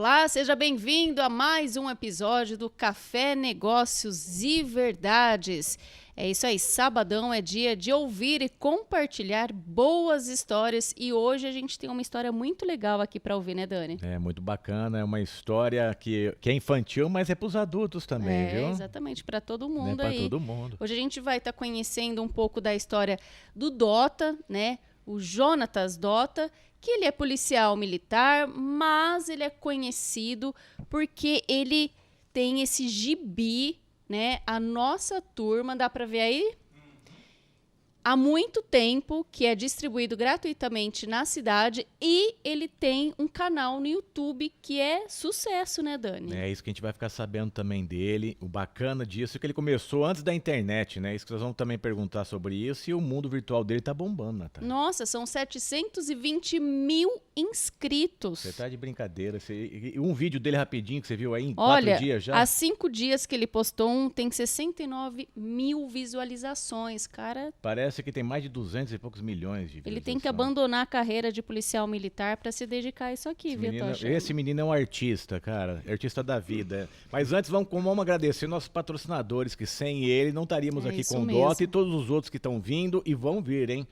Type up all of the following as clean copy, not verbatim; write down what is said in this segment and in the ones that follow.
Olá, seja bem-vindo a mais um episódio do Café Negócios e Verdades. É isso aí, sabadão é dia de ouvir e compartilhar boas histórias e hoje a gente tem uma história muito legal aqui para ouvir, né, Dani? É muito bacana, é uma história que é infantil, mas é para os adultos também, viu? Exatamente, para todo mundo Para aí. todo mundo. Hoje a gente vai estar conhecendo um pouco da história do Dota, né? O Jonatas Dota, que ele é policial militar, mas ele é conhecido porque ele tem esse gibi, né? A nossa turma, dá para ver aí? Há muito tempo que é distribuído gratuitamente na cidade e ele tem um canal no YouTube que é sucesso, né, Dani? É isso que a gente vai ficar sabendo também dele. O bacana disso é que ele começou antes da internet, né? Isso que nós vamos também perguntar sobre isso. E o mundo virtual dele tá bombando, Natália. Nossa, são 720 mil inscritos. Você tá de brincadeira. Um vídeo dele rapidinho que você viu aí em Olha, 4 dias já? há 5 dias que ele postou tem 69 mil visualizações, cara. Parece que tem mais de 200 e poucos milhões de visualizações. Ele tem que abandonar a carreira de policial militar para se dedicar a isso aqui, viu, Esse menino é um artista, cara. Artista da vida. Mas antes, vamos agradecer nossos patrocinadores, que sem ele não estaríamos aqui com o Dota e todos os outros que estão vindo e vão vir, hein?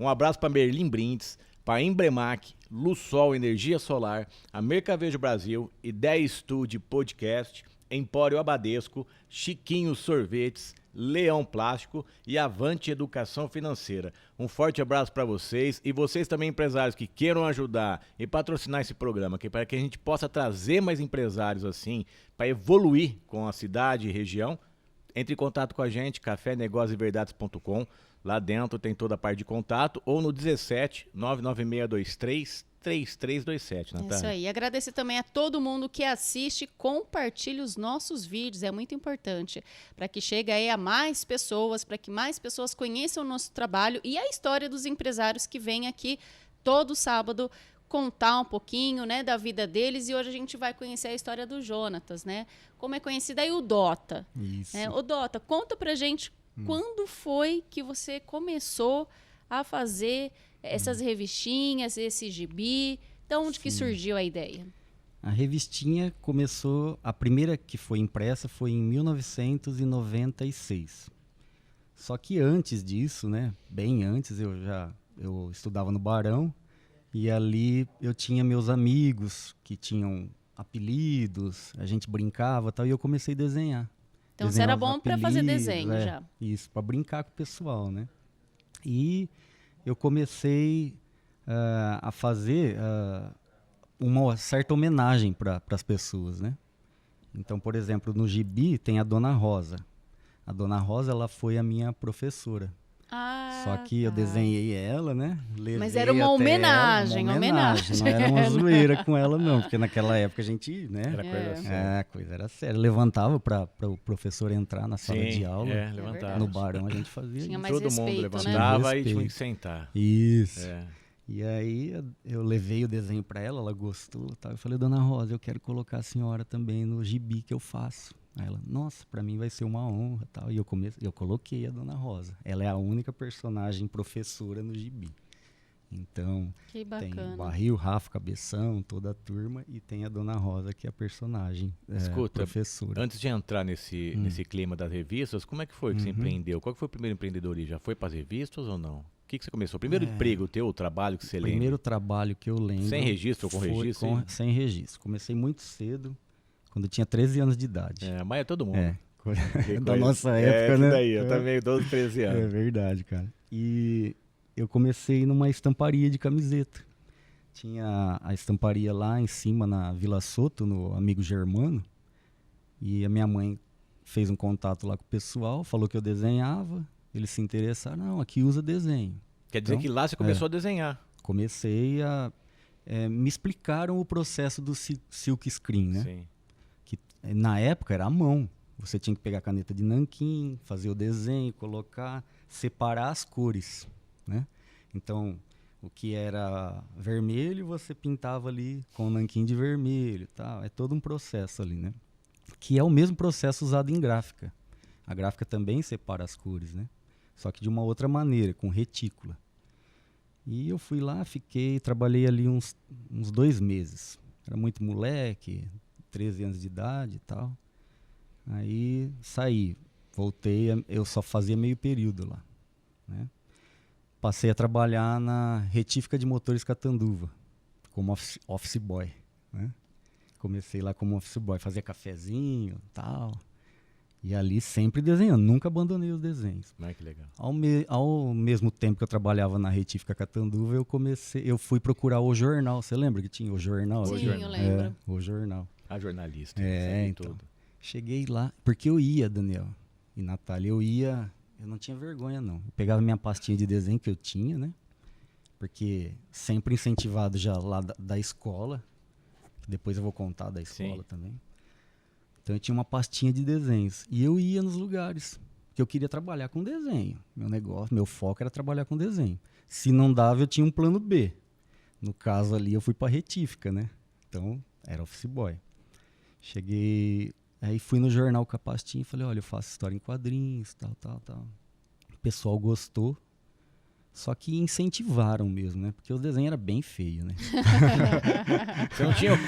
Um abraço para Merlin Brindes, para Embremac, Lussol Energia Solar, a Mercavejo Brasil, Ideia Studio Podcast, Empório Abadesco, Chiquinho Sorvetes, Leão Plástico e Avante Educação Financeira. Um forte abraço para vocês e vocês também empresários que queiram ajudar e patrocinar esse programa, para que a gente possa trazer mais empresários assim, para evoluir com a cidade e região. Entre em contato com a gente, cafénegocioseverdades.com. Lá dentro tem toda a parte de contato ou no 17 99623 3327, Natália. Isso aí. Agradecer também a todo mundo que assiste, compartilha os nossos vídeos, é muito importante, para que chegue aí a mais pessoas, para que mais pessoas conheçam o nosso trabalho e a história dos empresários que vêm aqui todo sábado contar um pouquinho, né, da vida deles. E hoje a gente vai conhecer a história do Jonatas, né? Como é conhecido aí o Dota. Isso. O Dota, conta pra gente quando foi que você começou a fazer essas revistinhas, esse gibi, de onde que surgiu a ideia? A revistinha começou, a primeira que foi impressa foi em 1996. Só que antes disso, né, bem antes, eu estudava no Barão e ali eu tinha meus amigos que tinham apelidos, a gente brincava e tal, e eu comecei a desenhar. Então você era bom para fazer desenho já. Isso, para brincar com o pessoal, né? E eu comecei a fazer uma certa homenagem para as pessoas, né? Então, por exemplo, no gibi tem a Dona Rosa. A Dona Rosa, ela foi a minha professora. Só que eu desenhei ela, né? Mas era uma homenagem, homenagem. Não era uma zoeira com ela, não. Porque naquela época a gente, né? Era coisa séria. A coisa era séria. Levantava para o professor entrar na sala de aula. Levantava. No Barão a gente fazia Tinha isso. mais Todo respeito, mundo né? levantava e tinha que sentar. Isso. E aí eu levei o desenho para ela, ela gostou. Tal. Eu falei, Dona Rosa, eu quero colocar a senhora também no gibi que eu faço. Aí ela, nossa, para mim vai ser uma honra. Tal. E eu coloquei a Dona Rosa. Ela é a única personagem professora no gibi. Então, que bacana. Tem o Barril, Rafa, Cabeção, toda a turma, e tem a Dona Rosa, que é a personagem professora. Antes de entrar nesse clima das revistas, como é que foi que você empreendeu? Qual que foi o primeiro empreendedorismo? Já foi para as revistas ou não? O que você começou? Primeiro emprego teu, o trabalho que você lembra? Primeiro trabalho que eu lembro. Sem registro ou com registro? Sem registro. Comecei muito cedo, quando eu tinha 13 anos de idade. Mas é todo mundo. Da nossa época, né? Daí, eu também, 12, 13 anos. É verdade, cara. E eu comecei numa estamparia de camiseta. Tinha a estamparia lá em cima, na Vila Soto, no Amigo Germano. E a minha mãe fez um contato lá com o pessoal, falou que eu desenhava. Eles se interessaram, não, aqui usa desenho. Quer dizer que lá você começou a desenhar. Comecei me explicaram o processo do silk screen, né? Sim. Que na época era à mão. Você tinha que pegar a caneta de nanquim, fazer o desenho, colocar, separar as cores, né? Então, o que era vermelho, você pintava ali com o nanquim de vermelho, tal. É todo um processo ali, né? Que é o mesmo processo usado em gráfica. A gráfica também separa as cores, né? Só que de uma outra maneira, com retícula. E eu fui lá, trabalhei ali uns 2 meses. Era muito moleque, 13 anos de idade e tal. Aí saí, voltei, eu só fazia meio período lá, né? Passei a trabalhar na retífica de motores Catanduva, como office boy, né? Comecei lá como office boy, fazia cafezinho e tal. E ali sempre desenhando, nunca abandonei os desenhos. Mas que legal. Ao mesmo tempo que eu trabalhava na retífica Catanduva, eu fui procurar o jornal. Você lembra que tinha o jornal? Sim, aqui? eu lembro. É, o jornal. A jornalista. Então. Tudo. Cheguei lá, porque eu ia, Daniel e Natália, eu não tinha vergonha não. Eu pegava minha pastinha de desenho que eu tinha, né? Porque sempre incentivado já lá da escola, que depois eu vou contar da escola também. Então eu tinha uma pastinha de desenhos e eu ia nos lugares que eu queria trabalhar com desenho. Meu negócio, meu foco era trabalhar com desenho. Se não dava, eu tinha um plano B. No caso ali, eu fui para retífica, né? Então, era office boy. Cheguei, aí fui no jornal com a pastinha e falei, olha, eu faço história em quadrinhos, tal. O pessoal gostou. Só que incentivaram mesmo, né? Porque o desenho era bem feio, né?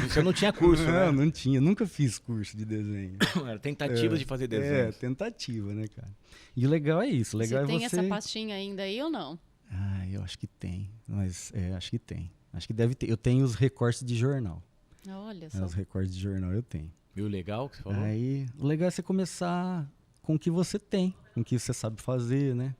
Você não tinha curso, né? Não tinha. Nunca fiz curso de desenho. Era tentativas de fazer desenho. Tentativa, né, cara? E o legal é isso. O legal você é tem essa pastinha ainda aí ou não? Ah, eu acho que tem. Mas, acho que tem. Acho que deve ter. Eu tenho os recortes de jornal. Olha só. Os recortes de jornal eu tenho. E o legal que você falou? Aí, o legal é você começar com o que você tem, com o que você sabe fazer, né?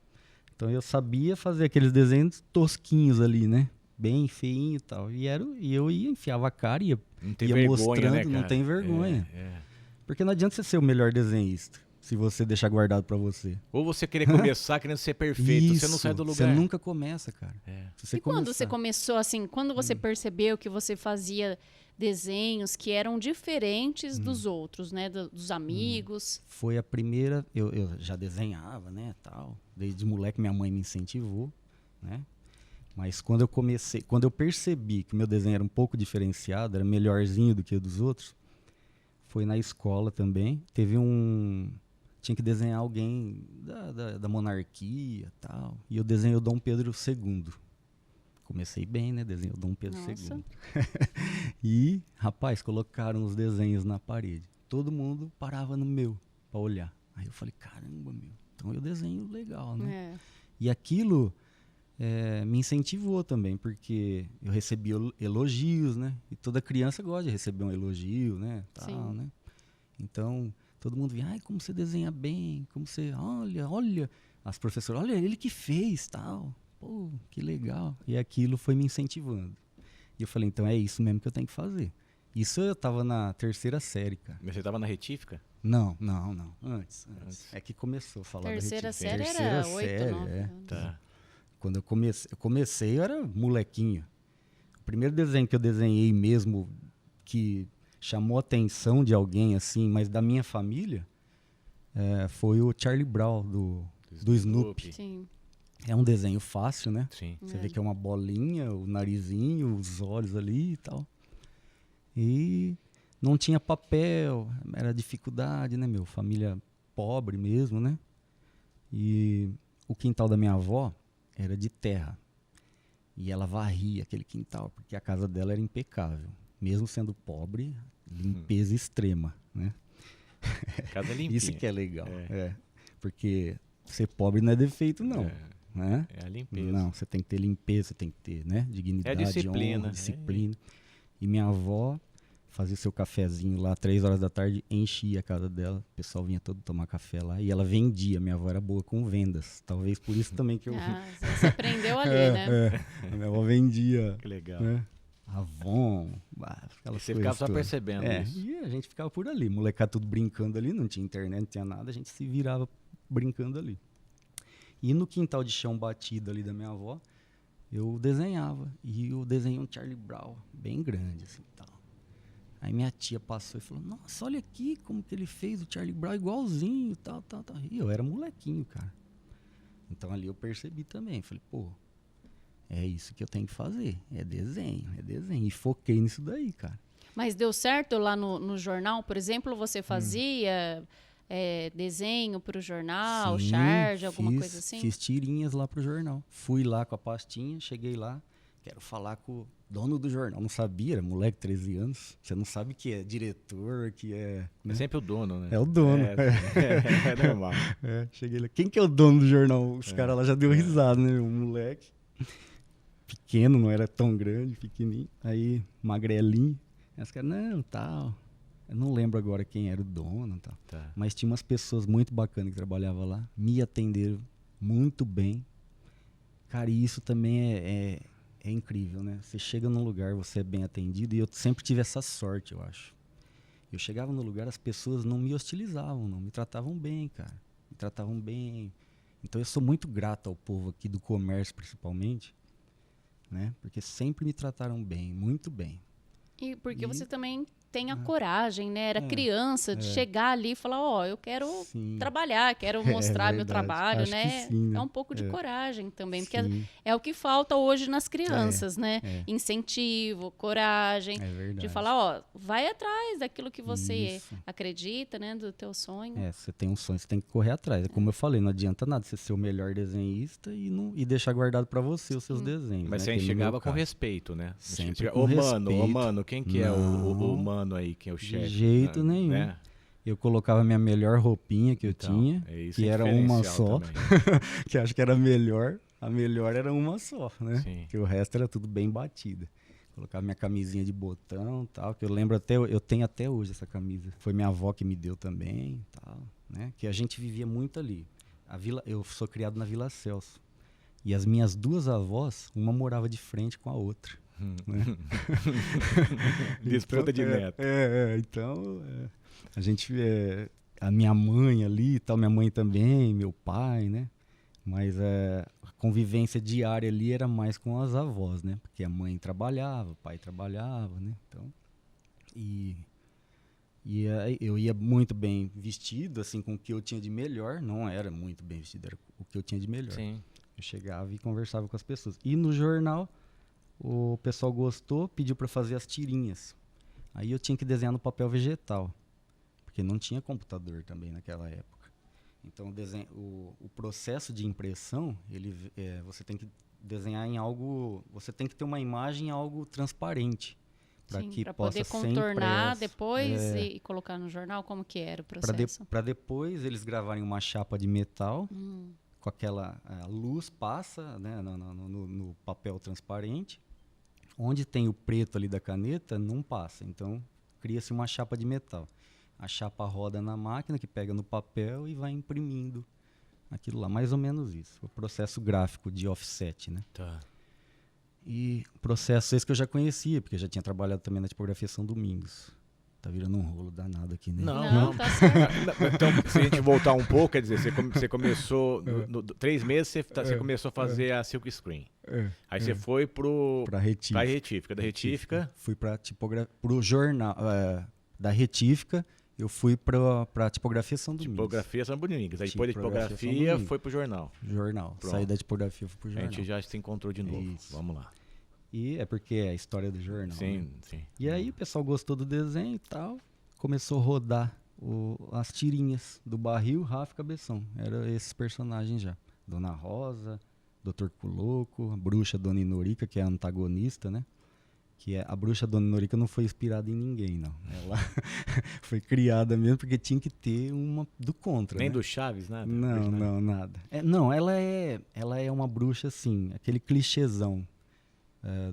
Então eu sabia fazer aqueles desenhos tosquinhos ali, né? Bem feinho e tal. E eu ia, enfiava a cara e ia vergonha, mostrando, né, não tem vergonha. É. Porque não adianta você ser o melhor desenhista se você deixar guardado pra você. Ou você querer começar querendo ser perfeito, Isso, você não sai do lugar. Você nunca começa, cara. E quando você começou, assim, quando você percebeu que você fazia desenhos que eram diferentes dos outros, né? Dos amigos? Foi a primeira, eu já desenhava, né, tal. Desde moleque minha mãe me incentivou, né? Mas quando eu percebi que o meu desenho era um pouco diferenciado, era melhorzinho do que o dos outros, foi na escola também. Tinha que desenhar alguém da monarquia e tal. E eu desenhei o Dom Pedro II. Comecei bem, né? Desenhei o Dom Pedro II. E, rapaz, colocaram os desenhos na parede. Todo mundo parava no meu pra olhar. Aí eu falei, caramba, meu. Então eu desenho legal, né? E aquilo me incentivou também, porque eu recebi elogios, né? E toda criança gosta de receber um elogio, né? Tal, né? Então, todo mundo via, ai, como você desenha bem, como você, olha. As professoras, olha, ele que fez, tal. Pô, que legal. E aquilo foi me incentivando. E eu falei, então é isso mesmo que eu tenho que fazer. Isso eu tava na 3ª série, cara. Mas você tava na retífica? Não. Antes. É que começou a falar Terceira da série retífica. era 8, 9. Tá. Quando eu comecei, eu era molequinho. O primeiro desenho que eu desenhei mesmo, que chamou a atenção de alguém, assim, mas da minha família, foi o Charlie Brown, do Snoopy. Sim. É um desenho fácil, né? Sim. Você vê que é uma bolinha, o narizinho, os olhos ali e tal. E não tinha papel, era dificuldade, né, meu? Família pobre mesmo, né? E o quintal da minha avó era de terra. E ela varria aquele quintal, porque a casa dela era impecável. Mesmo sendo pobre, limpeza extrema, né? Casa limpinha. Isso que é legal. Porque ser pobre não é defeito, não. Né? É a limpeza. Não, você tem que ter limpeza, você tem que ter, né? Dignidade, disciplina. honra, disciplina. E minha avó fazia seu cafezinho lá, 3 horas da tarde, enchia a casa dela. O pessoal vinha todo tomar café lá. E ela vendia. Minha avó era boa com vendas. Talvez por isso também que eu... Você aprendeu ali, né? A minha avó vendia. Que legal. Né? Avon, aquelas você coisas ficava só todas. percebendo isso. E a gente ficava por ali. Molecada tudo brincando ali. Não tinha internet, não tinha nada. A gente se virava brincando ali. E no quintal de chão batido ali da minha avó, eu desenhava. E eu desenhei um Charlie Brown, bem grande, assim, tal. Aí minha tia passou e falou, nossa, olha aqui como que ele fez o Charlie Brown igualzinho, tal. E eu era molequinho, cara. Então ali eu percebi também. Falei, pô, é isso que eu tenho que fazer. É desenho. E foquei nisso daí, cara. Mas deu certo lá no jornal, por exemplo, você fazia... desenho para o jornal, Sim, charge, alguma coisa assim? Fiz tirinhas lá pro jornal. Fui lá com a pastinha, cheguei lá. quero falar com o dono do jornal. Não sabia, era moleque, 13 anos. Você não sabe que é diretor, que é... Né? É sempre o dono, né? É o dono. É normal. Cheguei lá, quem que é o dono do jornal? Os caras lá já deu risada, né? Um moleque pequeno, não era tão grande, pequenininho. Aí, magrelinho. Aí os caras, não, tal... Eu não lembro agora quem era o dono, tal. Tá. Mas tinha umas pessoas muito bacanas que trabalhavam lá, me atenderam muito bem. Cara, e isso também é incrível, né? Você chega num lugar, você é bem atendido, e eu sempre tive essa sorte, eu acho. Eu chegava no lugar, as pessoas não me hostilizavam, não, me tratavam bem, cara. Me tratavam bem. Então eu sou muito grato ao povo aqui do comércio, principalmente, né? Porque sempre me trataram bem, muito bem. E porque você também tem a coragem, né? Era criança, de chegar ali e falar, eu quero trabalhar, quero mostrar meu trabalho, acho né? Sim, né? É um pouco de coragem também, porque Sim. é o que falta hoje nas crianças, né? Incentivo, coragem, de falar, vai atrás daquilo que você acredita, né? Do teu sonho. Você tem um sonho, você tem que correr atrás. É como eu falei, não adianta nada você ser o melhor desenhista e deixar guardado para você os seus desenhos. Mas né? você chegava com respeito, né? Sempre com respeito. Mano, quem que é o mano aí, quem é o chefe? De jeito nenhum. Né? Eu colocava minha melhor roupinha que eu tinha, que era uma só, que acho que era melhor. A melhor era uma só, né? Sim. Que o resto era tudo bem batida. Colocava minha camisinha de botão, tal, que eu lembro eu tenho até hoje essa camisa. Foi minha avó que me deu também, tal, né? Que a gente vivia muito ali. Eu sou criado na Vila Celso. E as minhas duas avós, uma morava de frente com a outra. Né? Disputa de neto. Então, a gente, a minha mãe ali e tal, minha mãe também, meu pai, né? Mas a convivência diária ali era mais com as avós, né? Porque a mãe trabalhava, o pai trabalhava, né? Então, eu ia muito bem vestido, assim, com o que eu tinha de melhor. Não era muito bem vestido, era o que eu tinha de melhor. Sim. Eu chegava e conversava com as pessoas. E no jornal, o pessoal gostou, pediu para fazer as tirinhas. Aí eu tinha que desenhar no papel vegetal, porque não tinha computador também naquela época. Então o processo de impressão, você tem que desenhar em algo, você tem que ter uma imagem em algo transparente, para que possa poder contornar depois e colocar no jornal. Como que era o processo? Para depois eles gravarem uma chapa de metal, com aquela luz passa, né, no papel transparente. Onde tem o preto ali da caneta, não passa. Então, cria-se uma chapa de metal. A chapa roda na máquina, que pega no papel e vai imprimindo aquilo lá. Mais ou menos isso. O processo gráfico de offset, né? Tá. E processo esse que eu já conhecia, porque eu já tinha trabalhado também na tipografia São Domingos. Tá virando um rolo danado aqui, né? Não, tá certo. Então, se a gente voltar um pouco, quer dizer, você começou, 3 meses você começou a fazer a silk screen. Aí você foi pra retífica. Da retífica... Fui pro jornal, da retífica, eu fui pra tipografia São Domingos. Tipografia São Domingos. Aí depois da tipografia, foi pro jornal. Jornal. Saí da tipografia, fui pro jornal. A gente já se encontrou de novo. Isso. Vamos lá. E é porque é a história do jornal. Sim, né? sim. E aí o pessoal gostou do desenho e tal, começou a rodar as tirinhas do Barril, Rafa e Cabeção. Eram esses personagens já. Dona Rosa, Dr. Culoco, a bruxa Dona Inorica, que é a antagonista, né? Que a bruxa Dona Inorica não foi inspirada em ninguém, não. Ela foi criada mesmo porque tinha que ter uma do contra. Nem né? do Chaves, nada? Não, nada. Ela é uma bruxa, assim, aquele clichêzão.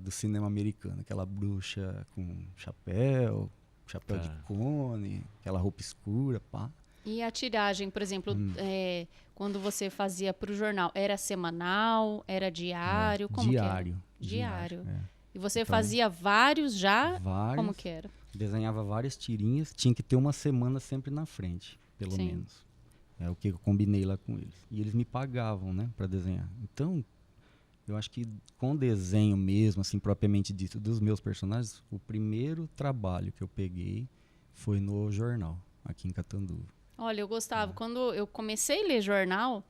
Do cinema americano, aquela bruxa com chapéu de cone, aquela roupa escura, pá. E a tiragem, por exemplo, quando você fazia para o jornal, era semanal, era diário? Como diário. Que era? Diário. É. E você fazia vários já? Vários. Como que era? Desenhava várias tirinhas, tinha que ter uma semana sempre na frente, pelo menos. É o que eu combinei lá com eles. E eles me pagavam, né, para desenhar. Então, eu acho que com desenho mesmo, assim, propriamente dito, dos meus personagens, o primeiro trabalho que eu peguei foi no jornal, aqui em Catanduva. Olha, eu gostava. Quando eu comecei a ler jornal,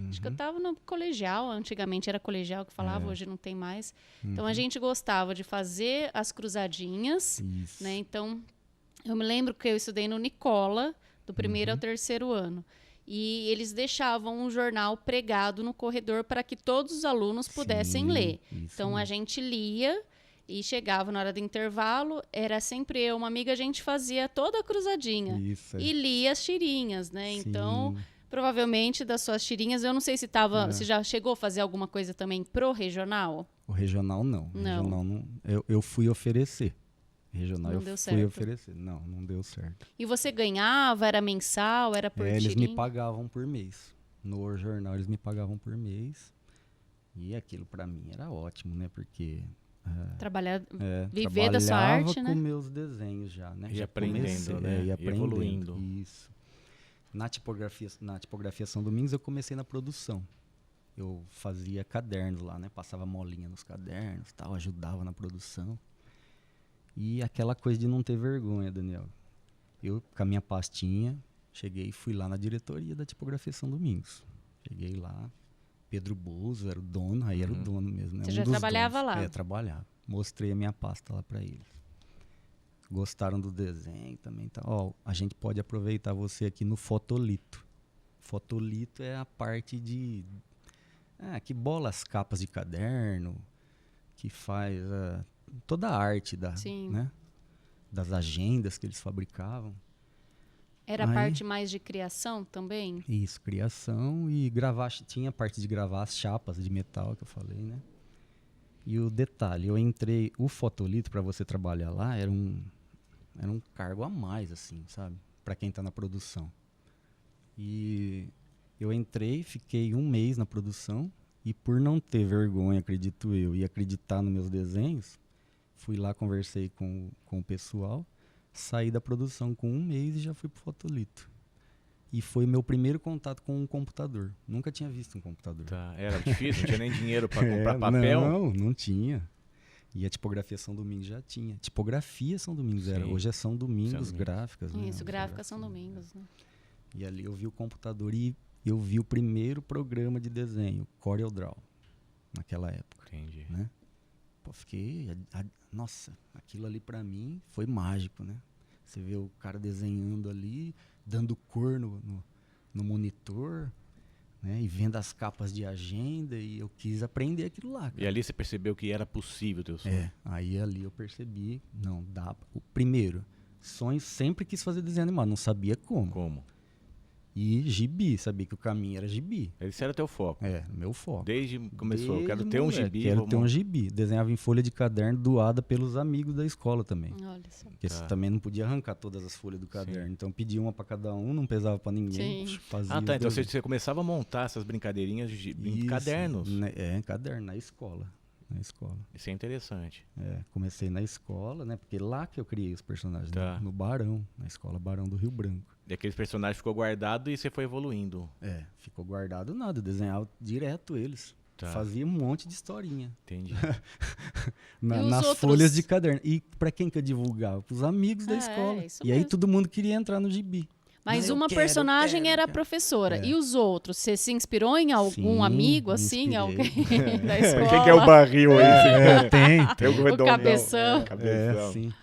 acho que eu estava no colegial, antigamente era colegial que falava, hoje não tem mais. Então a gente gostava de fazer as cruzadinhas, né? Então, eu me lembro que eu estudei no Nicola, do primeiro ao terceiro ano. e eles deixavam um jornal pregado no corredor para que todos os alunos pudessem ler. Então, a gente lia e chegava na hora do intervalo, era sempre eu, uma amiga, a gente fazia toda a cruzadinha e lia as tirinhas, né? Sim. Então, provavelmente das suas tirinhas, eu não sei se você já chegou a fazer alguma coisa também pro regional? O regional não. Regional não. Eu fui oferecer. Regional não eu deu fui certo. oferecer. Não deu certo. E você ganhava? Era mensal? Era por tirinha? Eles me pagavam por mês. No jornal eles me pagavam por mês. E aquilo pra mim era ótimo, né? Porque viver da sua arte, né? com meus desenhos já, né? E aprendendo, né? E aprendendo. Evoluindo. Isso. Na tipografia São Domingos eu comecei na produção. Eu fazia cadernos lá, né? Passava molinha nos cadernos, tal, ajudava na produção. E aquela coisa de não ter vergonha, Daniel. Eu, com a minha pastinha, cheguei e fui lá na diretoria da tipografia São Domingos. Cheguei lá, Pedro Bozo era o dono, aí era o dono mesmo, né? Você já trabalhava lá? Trabalhava. Mostrei a minha pasta lá para eles. Gostaram do desenho também. Tá? Ó, a gente pode aproveitar você aqui no fotolito. Fotolito é a parte de... que bola as capas de caderno, que faz toda a arte né, das agendas que eles fabricavam. Era a parte mais de criação também? Isso, criação e gravar. Tinha a parte de gravar as chapas de metal que eu falei, né? E o detalhe, o fotolito para você trabalhar lá era um cargo a mais, assim, sabe? Para quem tá na produção. E eu entrei, fiquei 1 mês na produção e por não ter vergonha, acredito eu, e acreditar nos meus desenhos, fui lá, conversei com o pessoal, saí da produção com 1 mês e já fui pro fotolito. E foi meu primeiro contato com um computador. Nunca tinha visto um computador. Tá, era difícil, não tinha nem dinheiro para comprar papel? Não tinha. E a tipografia São Domingos já tinha. Tipografia São Domingos era. Hoje é São Domingos Gráficas. Né? Isso, Gráficas São Domingos. Né? E ali eu vi o computador e eu vi o primeiro programa de desenho, CorelDRAW, naquela época. Entendi. Né? Pô, fiquei... nossa, aquilo ali pra mim foi mágico, né? Você vê o cara desenhando ali, dando cor no monitor, né? E vendo as capas de agenda, e eu quis aprender aquilo lá. Cara. E ali você percebeu que era possível o teu sonho? Aí ali eu percebi, não, dá. O primeiro, sonho, sempre quis fazer desenho animado, não sabia como. Como? E gibi, sabia que o caminho era gibi. Esse era teu foco? Meu foco. Desde que começou, quero ter um gibi. Quero ter um gibi. Desenhava em folha de caderno doada pelos amigos da escola também. Olha só. Porque você também não podia arrancar todas as folhas do caderno. Sim. Então pedia uma para cada um, não pesava para ninguém. Fazia então você começava a montar essas brincadeirinhas de cadernos. Caderno, na escola. Isso é interessante. Comecei na escola, né? Porque lá que eu criei os personagens, no Barão, na escola Barão do Rio Branco. E aqueles personagens ficou guardado e você foi evoluindo. Ficou guardado nada, eu desenhava direto eles. Fazia um monte de historinha. Entendi. Nas folhas de caderno. E pra quem que eu divulgava? Pros amigos da escola. E aí todo mundo queria entrar no gibi. Mas uma personagem era a professora. E os outros? Você se inspirou em algum amigo, assim? Alguém da escola? Quem que é o barril aí? Tem o cabeção. Sim.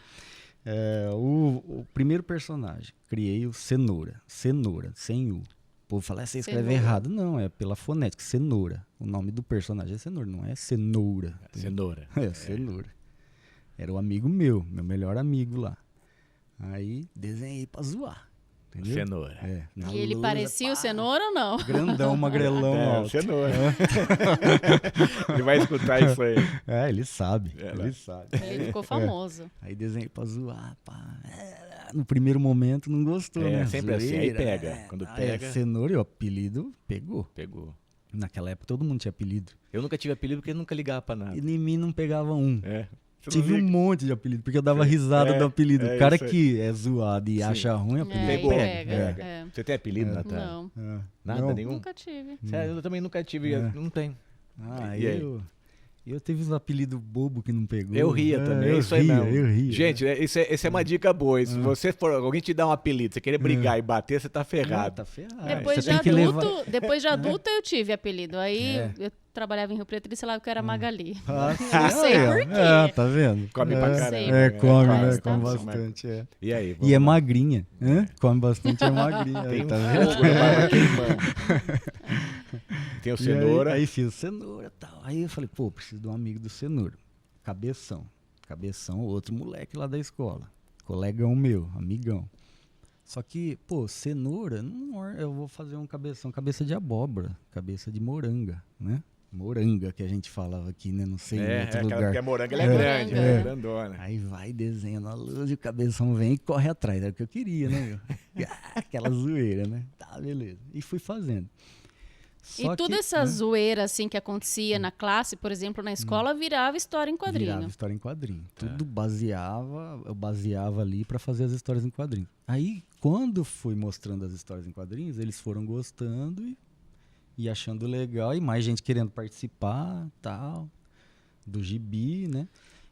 O primeiro personagem, criei o Cenoura, sem U. O povo fala, você escreve errado. Não, é pela fonética, Cenoura. O nome do personagem é Cenoura, não é Cenoura. Cenoura. Cenoura. Era o amigo meu melhor amigo lá. Aí desenhei pra zoar. Entendeu? Cenoura. E ele parecia o Cenoura ou não? Grandão, magrelão alto. Cenoura. Ele vai escutar isso aí. Ele sabe. Ele ficou famoso. Aí desenhei pra zoar, pá. No primeiro momento não gostou, né? Sempre assim, aí pega. Quando pega... Cenoura e o apelido pegou. Naquela época todo mundo tinha apelido. Eu nunca tive apelido porque eu nunca ligava pra nada. E em mim não pegava um. Tive um monte de apelido, porque eu dava risada do apelido. O cara que é zoado e acha ruim, apelido pega. Você tem apelido, Natália? Não. Nada, nenhum? Nunca tive. Sério, eu também nunca tive, não tenho. Eu Eu teve uns apelidos bobo que não pegou. Eu ria também, isso aí mesmo. Eu ria. Gente, essa é uma dica boa. Se você for, alguém te dá um apelido, você querer brigar e bater, você tá ferrado. Tá ferrado. Depois de adulto eu tive apelido. Aí eu trabalhava em Rio Preto e sei lá que eu era Magali. Não sei por quê. Tá vendo? Come pra caramba. Come, né? né? Come Tá bastante, E aí? E é magrinha. Come bastante, é magrinha. Tem tá vendo? fogo na barba queimando. Tem o cenoura. Aí fiz cenoura e tal. Aí eu falei, pô, preciso de um amigo do cenoura. Cabeção. Cabeção, outro moleque lá da escola. Colegão meu, amigão. Só que, pô, cenoura, não, eu vou fazer um cabeção, cabeça de abóbora, cabeça de moranga, né? Moranga, que a gente falava aqui, né? Não sei, em outro lugar. Porque a moranga ela é grande, é grandona. Aí vai, desenha na luz e o cabeção vem e corre atrás. Era o que eu queria, né, meu? Aquela zoeira, né? Tá, beleza. E fui fazendo. E toda essa zoeira, assim, que acontecia na classe, por exemplo, na escola, virava história em quadrinho. Virava história em quadrinho. Tudo eu baseava ali pra fazer as histórias em quadrinho. Aí, quando fui mostrando as histórias em quadrinhos, eles foram gostando e achando legal, e mais gente querendo participar, tal, do gibi, né?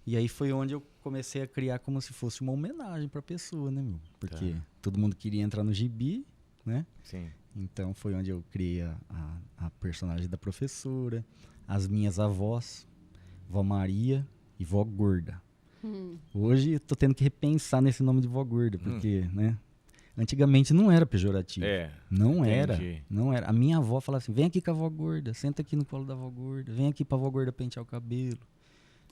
E aí foi onde eu comecei a criar como se fosse uma homenagem pra pessoa, né, meu? Porque todo mundo queria entrar no gibi, né? Sim. Então foi onde eu criei a personagem da professora, as minhas avós, Vó Maria e Vó Gorda. Hoje eu tô tendo que repensar nesse nome de Vó Gorda, porque, né? Antigamente não era pejorativo. Não era. A minha avó falava assim, vem aqui com a Vó Gorda, senta aqui no colo da Vó Gorda, vem aqui pra Vó Gorda pentear o cabelo.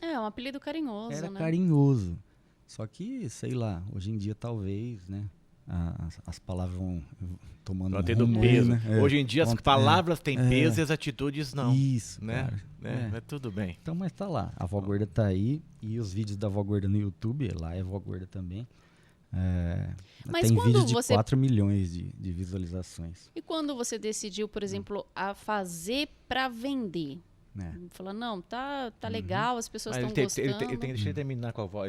É um apelido carinhoso, Era né? carinhoso. Só que, sei lá, hoje em dia talvez, né? As palavras vão tomando Vão tendo rumo, peso. né? Hoje em dia as palavras têm peso e as atitudes não. Isso, né? cara. Mas tudo bem. Então, mas tá lá. A Vó Gorda tá aí. E os vídeos da Vó Gorda no YouTube, lá é Vó Gorda também. Mas tem quando vídeo de 4 milhões de visualizações. E quando você decidiu, por exemplo, a fazer pra vender? Falando, não, tá legal, as pessoas estão gostando. Deixa eu terminar com a avó.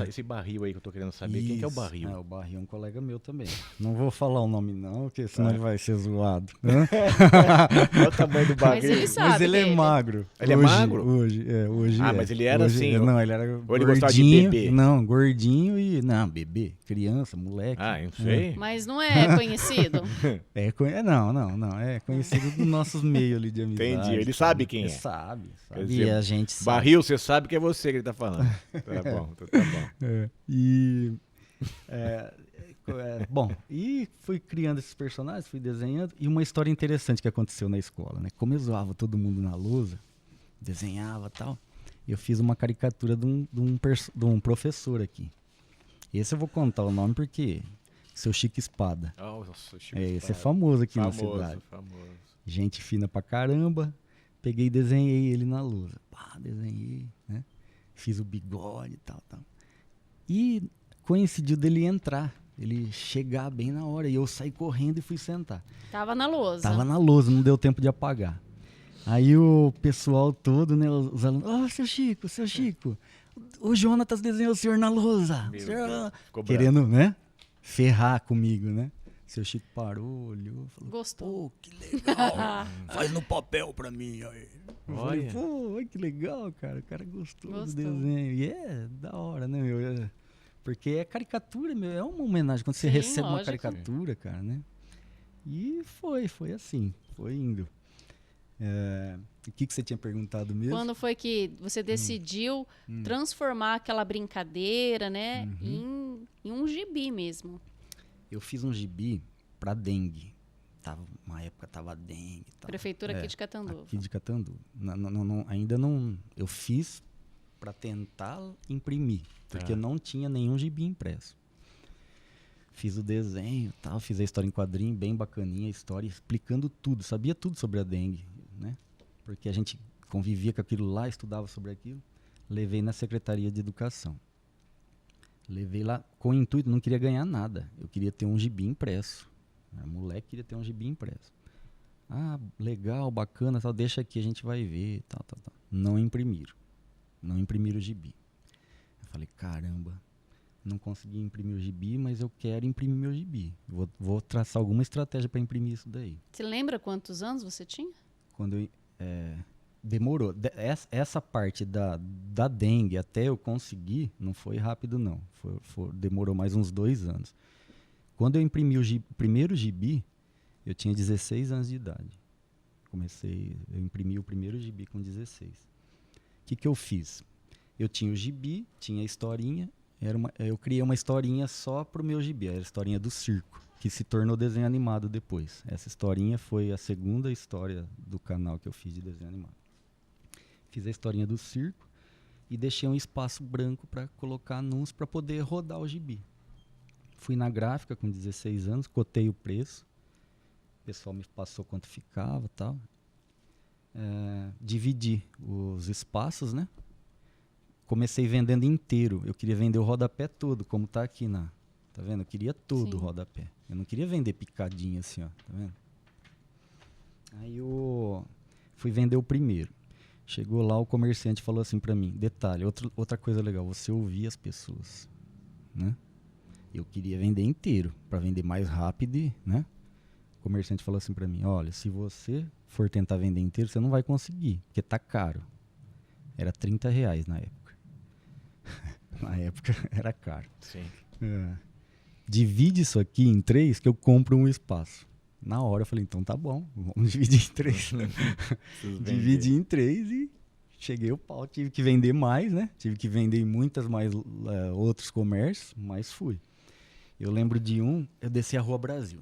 Esse barril aí que eu tô querendo saber. Quem que é o barril? O barril é um colega meu também. Não vou falar o nome não, porque senão ele vai ser zoado. Olha o tamanho do barril. Mas ele sabe. Mas ele é magro. Ele é magro? Hoje mas ele era assim? Não, ele era Ou ele gostava de bebê? Não, gordinho e... Não, bebê, criança, moleque. Eu sei. Mas não é conhecido? Não. É conhecido dos nossos meios ali de amizade. Entendi. Ele sabe quem é. Sabe. Quer dizer, e a gente sabe. Barril, você sabe que é você que ele tá falando. Tá bom. Bom, e fui criando esses personagens, fui desenhando. E uma história interessante que aconteceu na escola, né? Como eu zoava todo mundo na lousa, desenhava e tal, eu fiz uma caricatura de um professor aqui. Esse eu vou contar o nome porque... Seu Chico Espada. Nossa, Chico Esse Espada. é famoso aqui na cidade. Famoso. Gente fina pra caramba. Peguei e desenhei ele na lousa. Desenhei, né? Fiz o bigode e tal. E coincidiu dele entrar. Ele chegar bem na hora. E eu saí correndo e fui sentar. Tava na lousa. Tava na lousa, não deu tempo de apagar. Aí o pessoal todo, né? Os alunos, seu Chico. O Jonatas desenhou o senhor na lousa. Querendo, né? Ferrar comigo, né? Seu Chico parou, olhou, falou, gostou. Pô, que legal. Faz no papel pra mim aí. Olha. Pô, que legal, cara. O cara gostou do desenho. E da hora, né, meu? Porque é caricatura, meu. É uma homenagem quando você recebe uma caricatura, cara, né? E foi assim. Foi indo. O que você tinha perguntado mesmo? Quando foi que você decidiu transformar aquela brincadeira, né, em um gibi mesmo? Eu fiz um gibi pra dengue. Uma época tava dengue. Prefeitura aqui de Catanduva. Aqui de Catanduva. Ainda não... Eu fiz pra tentar imprimir. Porque não tinha nenhum gibi impresso. Fiz o desenho, tal, fiz a história em quadrinho, bem bacaninha a história, explicando tudo. Sabia tudo sobre a dengue, né? Porque a gente convivia com aquilo lá, estudava sobre aquilo. Levei na Secretaria de Educação. Levei lá com o intuito, não queria ganhar nada. Eu queria ter um gibi impresso. A moleque queria ter um gibi impresso. Legal, bacana, tal, deixa aqui, a gente vai ver, tal. Não imprimiram. Não imprimiram o gibi. Eu falei, caramba, não consegui imprimir o gibi, mas eu quero imprimir meu gibi. Vou traçar alguma estratégia para imprimir isso daí. Você lembra quantos anos você tinha? Quando demorou. Essa parte da dengue até eu conseguir, não foi rápido não. Demorou mais uns 2 anos. Quando eu imprimi o primeiro gibi, eu tinha 16 anos de idade. Eu imprimi o primeiro gibi com 16. O que eu fiz? Eu tinha o gibi, tinha a historinha, eu criei uma historinha só pro meu gibi, era a historinha do circo, que se tornou desenho animado depois. Essa historinha foi a segunda história do canal que eu fiz de desenho animado. Fiz a historinha do circo e deixei um espaço branco para colocar anúncio para poder rodar o gibi. Fui na gráfica com 16 anos, cotei o preço, o pessoal me passou quanto ficava e tal. Dividi os espaços, né? Comecei vendendo inteiro. Eu queria vender o rodapé todo, como tá aqui tá vendo? Eu queria todo o rodapé. Eu não queria vender picadinho assim, ó, tá vendo? Aí eu fui vender o primeiro. Chegou lá, o comerciante falou assim pra mim, detalhe, outra coisa legal, você ouvia as pessoas, né? Eu queria vender inteiro, para vender mais rápido, né? O comerciante falou assim pra mim, olha, se você for tentar vender inteiro, você não vai conseguir, porque tá caro. Era R$30 na época. Na época era caro. Sim. Divide isso aqui em 3 que eu compro um espaço. Na hora eu falei, então tá bom, vamos dividir em 3. Dividi em 3 e cheguei ao pau. Tive que vender mais, né? Tive que vender em muitas mais outros comércios, mas fui. Eu lembro de eu desci a Rua Brasil.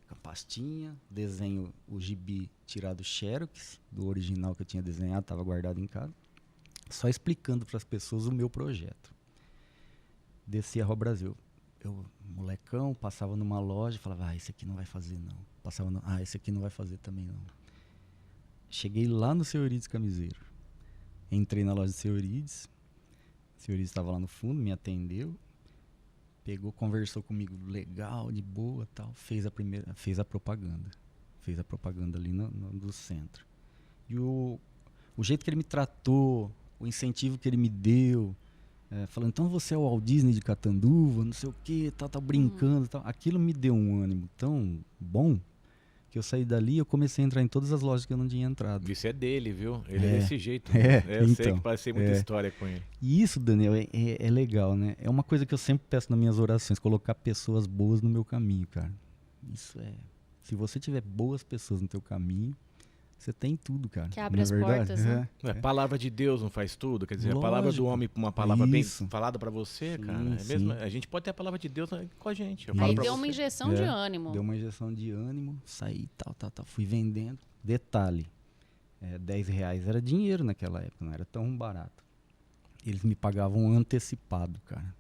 Com a pastinha, desenho o gibi tirado xerox, do original que eu tinha desenhado, estava guardado em casa. Só explicando para as pessoas o meu projeto. Desci a Rua Brasil. Eu, molecão, passava numa loja e falava, esse aqui não vai fazer não. Esse aqui não vai fazer também não. Cheguei lá no Seu Eurides Camiseiro. Entrei na loja do Seu Eurides. O Seu Eurides estava lá no fundo, me atendeu. Pegou, conversou comigo legal, de boa, tal. Fez a propaganda. Fez a propaganda ali do centro. E o jeito que ele me tratou, o incentivo que ele me deu, falando, então você é o Walt Disney de Catanduva, não sei o que, tá brincando, tal. Aquilo me deu um ânimo tão bom que eu saí dali e eu comecei a entrar em todas as lojas que eu não tinha entrado. Isso é dele, viu? Ele é desse jeito. Eu então, sei que passei muita história com ele. E isso, Daniel, é legal, né? É uma coisa que eu sempre peço nas minhas orações, colocar pessoas boas no meu caminho, cara. Isso se você tiver boas pessoas no teu caminho, você tem tudo, cara. Que abre as portas, né? A palavra de Deus não faz tudo, quer dizer, Lógico. A palavra do homem, uma palavra bem Isso. falada pra você, Sim, cara. sim. A gente pode ter a palavra de Deus com a gente. Aí deu uma injeção de ânimo. Deu uma injeção de ânimo, saí, tal. Fui vendendo. Detalhe, R$10 era dinheiro naquela época, não era tão barato. Eles me pagavam antecipado, cara.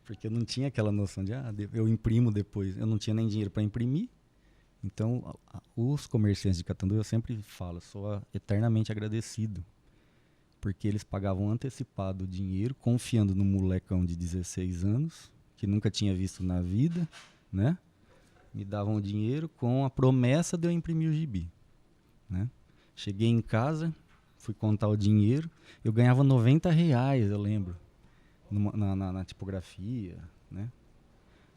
Porque eu não tinha aquela noção de, eu imprimo depois. Eu não tinha nem dinheiro para imprimir. Então, os comerciantes de Catanduva, eu sempre falo, sou eternamente agradecido. Porque eles pagavam antecipado o dinheiro, confiando no molecão de 16 anos, que nunca tinha visto na vida, né? Me davam o dinheiro com a promessa de eu imprimir o gibi, né? Cheguei em casa, fui contar o dinheiro, eu ganhava R$90, eu lembro, na tipografia, né?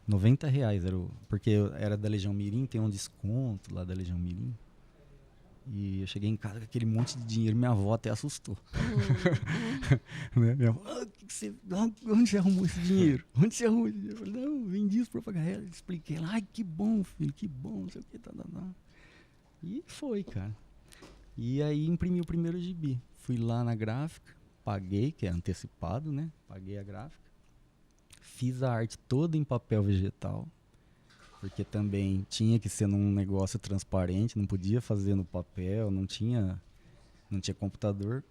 R$90 porque eu era da Legião Mirim, tem um desconto lá da Legião Mirim. E eu cheguei em casa com aquele monte de dinheiro, minha avó até assustou. Né? Minha avó, onde você arrumou esse dinheiro? Onde você arrumou esse dinheiro? Eu falei, não, vendi isso propaganda. Expliquei lá, que bom, filho, que bom, não sei o que, tá. E foi, cara. E aí imprimi o primeiro gibi. Fui lá na gráfica, paguei, que é antecipado, né? Paguei a gráfica. Fiz a arte toda em papel vegetal, porque também tinha que ser num negócio transparente, não podia fazer no papel, não tinha computador.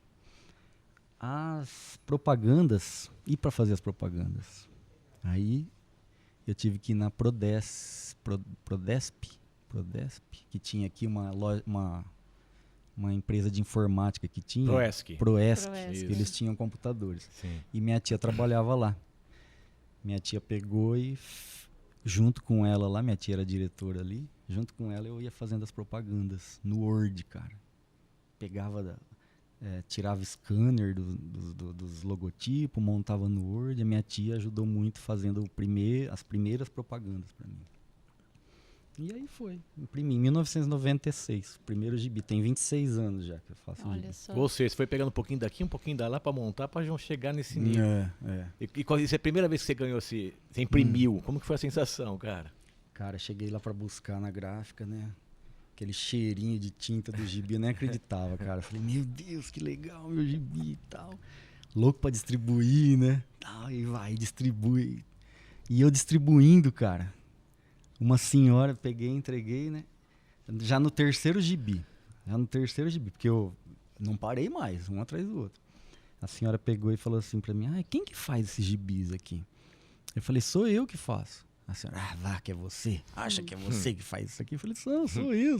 As propagandas, e para fazer as propagandas? Aí eu tive que ir na Prodesp, que tinha aqui uma empresa de informática que tinha. Proesc. Eles tinham computadores. Sim. E minha tia trabalhava lá. Minha tia pegou e, junto com ela lá, minha tia era diretora ali, junto com ela eu ia fazendo as propagandas no Word, cara. Pegava, tirava scanner dos logotipos, montava no Word. A minha tia ajudou muito fazendo as primeiras propagandas para mim. E aí foi. Imprimi em 1996. Primeiro gibi. Tem 26 anos já que eu faço Olha gibi. só. Ou seja, você foi pegando um pouquinho daqui, um pouquinho da lá pra montar, pra já chegar nesse nível. É. Isso é a primeira vez que você ganhou você imprimiu. Como que foi a sensação, cara? Cara, cheguei lá pra buscar na gráfica, né? Aquele cheirinho de tinta do gibi, eu nem acreditava, cara. Falei, meu Deus, que legal meu gibi e tal. Louco pra distribuir, né? E vai, distribui. E eu distribuindo, cara. Uma senhora, peguei, entreguei, né? Já no terceiro gibi. Porque eu não parei mais, um atrás do outro. A senhora pegou e falou assim pra mim, quem que faz esses gibis aqui? Eu falei, sou eu que faço. A senhora, vá, que é você. Acha que é você que faz isso aqui? Eu falei, sou eu.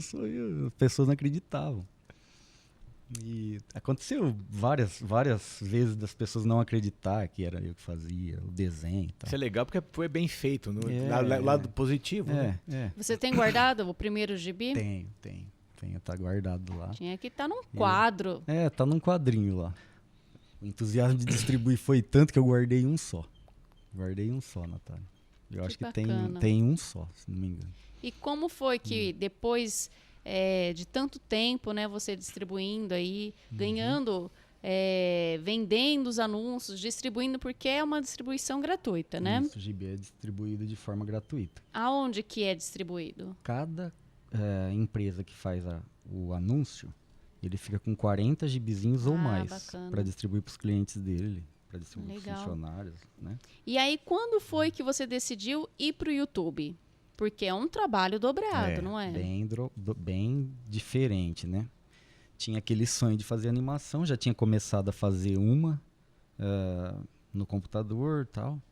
As pessoas não acreditavam. E aconteceu várias vezes das pessoas não acreditar que era eu que fazia o desenho e tal. Isso é legal porque foi bem feito, lado positivo, né? Você tem guardado o primeiro gibi? Tenho, tá guardado lá. Tinha que estar num quadro. Tá num quadrinho lá. O entusiasmo de distribuir foi tanto que eu guardei um só. Natália. Eu acho que tem um só, se não me engano. E como foi que depois de tanto tempo, né, você distribuindo aí, ganhando, vendendo os anúncios, distribuindo, porque é uma distribuição gratuita, né? Isso, o gibi é distribuído de forma gratuita. Aonde que é distribuído? Cada empresa que faz o anúncio, ele fica com 40 gibizinhos ou mais para distribuir para os clientes dele, para distribuir para os funcionários, né? E aí, quando foi que você decidiu ir para o YouTube? Porque é um trabalho dobrado, não é? Bem diferente, né? Tinha aquele sonho de fazer animação, já tinha começado a fazer uma no computador e tal,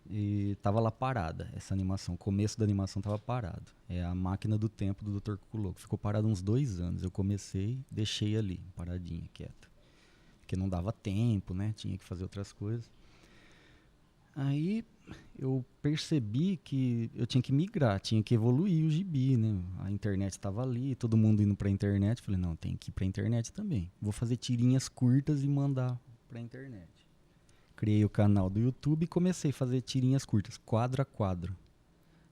e tava lá parada essa animação. O começo da animação tava parado. É a Máquina do Tempo do Dr. Cuculoco. Ficou parado uns 2 anos. Eu comecei, deixei ali, paradinha, quieta. Porque não dava tempo, né? Tinha que fazer outras coisas. Aí eu percebi que eu tinha que migrar, tinha que evoluir o gibi, né? A internet estava ali, todo mundo indo pra internet. Falei, não, tem que ir pra internet também. Vou fazer tirinhas curtas e mandar pra internet. Criei o canal do YouTube e comecei a fazer tirinhas curtas, quadro a quadro.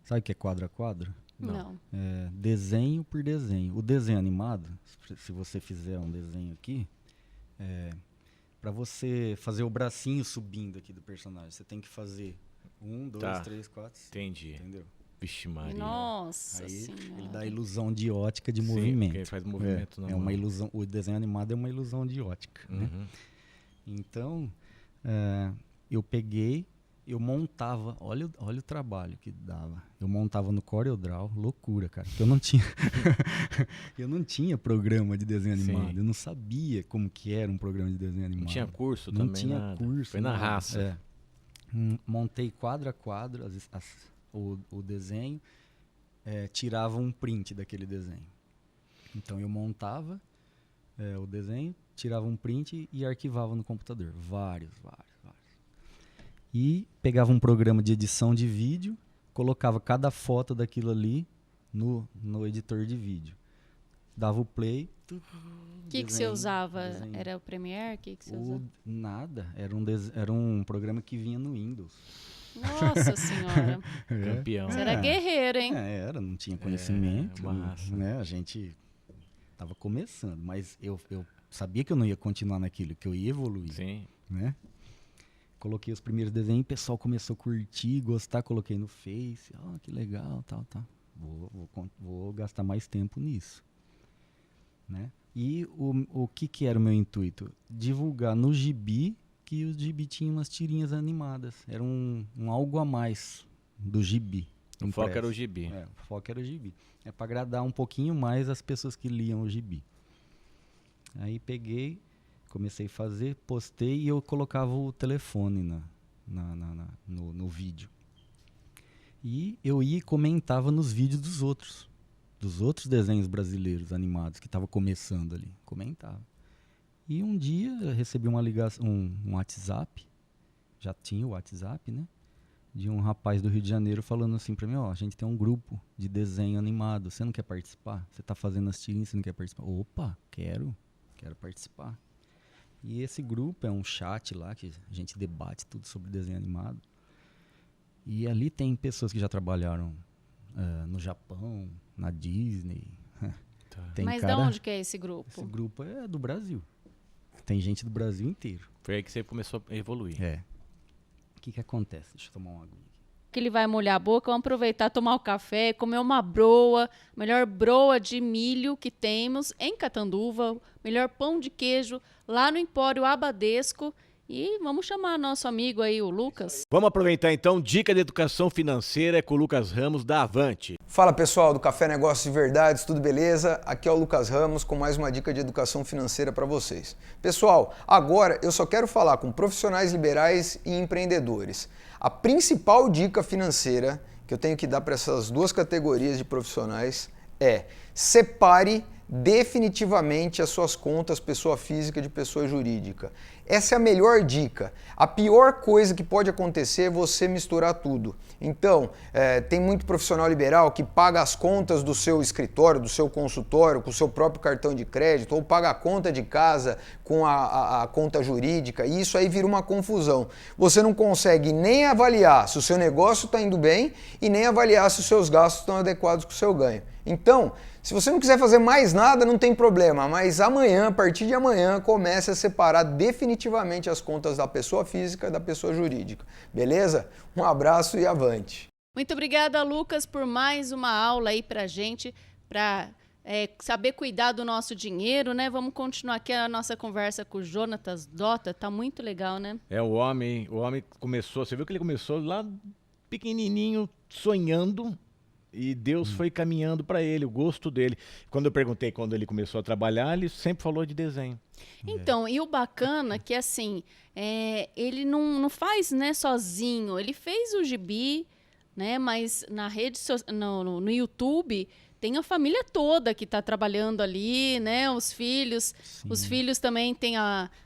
Sabe o que é quadro a quadro? Não. É desenho por desenho. O desenho animado, se você fizer um desenho aqui, para você fazer o bracinho subindo aqui do personagem, você tem que fazer 1, 2, 3, 4. Entendi. Entendeu? Vixe Maria. Nossa Aí Senhora. ele dá a ilusão de ótica de Sim, movimento. porque ele faz movimento na é mão. uma ilusão. O desenho animado é uma ilusão de ótica. Né? Então, eu peguei, eu montava, olha o trabalho que dava. Eu montava no CorelDRAW, loucura, cara. Porque eu não tinha programa de desenho animado. Eu não sabia como que era um programa de desenho animado. Não tinha curso não também, tinha nada. curso. Foi na raça. Montei quadro a quadro o desenho, tirava um print daquele desenho. Então eu montava o desenho, tirava um print e arquivava no computador. Vários. E pegava um programa de edição de vídeo, colocava cada foto daquilo ali no editor de vídeo. Dava o play. O que você usava? Desenho. Era o Premiere? O que você usava? Nada. Era um programa que vinha no Windows. Nossa Senhora. Campeão. Você era guerreiro, hein? Não tinha conhecimento. Massa. Né? A gente tava começando, mas eu sabia que eu não ia continuar naquilo, que eu ia evoluir. Sim. Né? Coloquei os primeiros desenhos, o pessoal começou a curtir, gostar, coloquei no Face. Que legal, tal. Vou gastar mais tempo nisso. Né? E o que era o meu intuito? Divulgar no gibi, que o gibi tinha umas tirinhas animadas. Era um algo a mais do gibi. O foco era o gibi. O foco era o gibi. É para agradar um pouquinho mais as pessoas que liam o gibi. Aí peguei, comecei a fazer, postei e eu colocava o telefone no vídeo. E eu ia e comentava nos vídeos dos outros desenhos brasileiros animados que estavam começando ali. Comentava. E um dia eu recebi uma ligação, um WhatsApp, já tinha o WhatsApp, né? De um rapaz do Rio de Janeiro falando assim pra mim, a gente tem um grupo de desenho animado, você não quer participar? Você tá fazendo as tirinhas, você não quer participar? Opa, quero participar. E esse grupo é um chat lá que a gente debate tudo sobre desenho animado. E ali tem pessoas que já trabalharam no Japão, na Disney. Tá. Mas de onde que é esse grupo? Esse grupo é do Brasil. Tem gente do Brasil inteiro. Foi aí que você começou a evoluir. O que acontece? Deixa eu tomar uma água aqui. Que ele vai molhar a boca, vamos aproveitar, tomar o café, comer uma broa, melhor broa de milho que temos em Catanduva, melhor pão de queijo lá no Empório Abadesco. E vamos chamar nosso amigo aí, o Lucas. Vamos aproveitar então, dica de educação financeira com o Lucas Ramos da Avante. Fala pessoal do Café Negócios de Verdades, tudo beleza? Aqui é o Lucas Ramos com mais uma dica de educação financeira para vocês. Pessoal, agora eu só quero falar com profissionais liberais e empreendedores. A principal dica financeira que eu tenho que dar para essas duas categorias de profissionais é: separe definitivamente as suas contas pessoa física de pessoa jurídica. Essa é a melhor dica. A pior coisa que pode acontecer é você misturar tudo. Então, tem muito profissional liberal que paga as contas do seu escritório, do seu consultório, com o seu próprio cartão de crédito, ou paga a conta de casa com a conta jurídica, e isso aí vira uma confusão. Você não consegue nem avaliar se o seu negócio está indo bem e nem avaliar se os seus gastos estão adequados com o seu ganho. Então, se você não quiser fazer mais nada, não tem problema, mas amanhã, a partir de amanhã, comece a separar definitivamente as contas da pessoa física e da pessoa jurídica. Beleza? Um abraço e avante! Muito obrigada, Lucas, por mais uma aula aí pra gente, para saber cuidar do nosso dinheiro, né? Vamos continuar aqui a nossa conversa com o Jonatas Dota, tá muito legal, né? O homem começou, você viu que ele começou lá pequenininho, sonhando, e Deus foi caminhando para ele, o gosto dele. Quando eu perguntei quando ele começou a trabalhar, ele sempre falou de desenho. Então, e o bacana que, assim, ele não faz, né, sozinho. Ele fez o gibi, né, mas na no YouTube tem a família toda que está trabalhando ali, né, os filhos. Sim. Os filhos também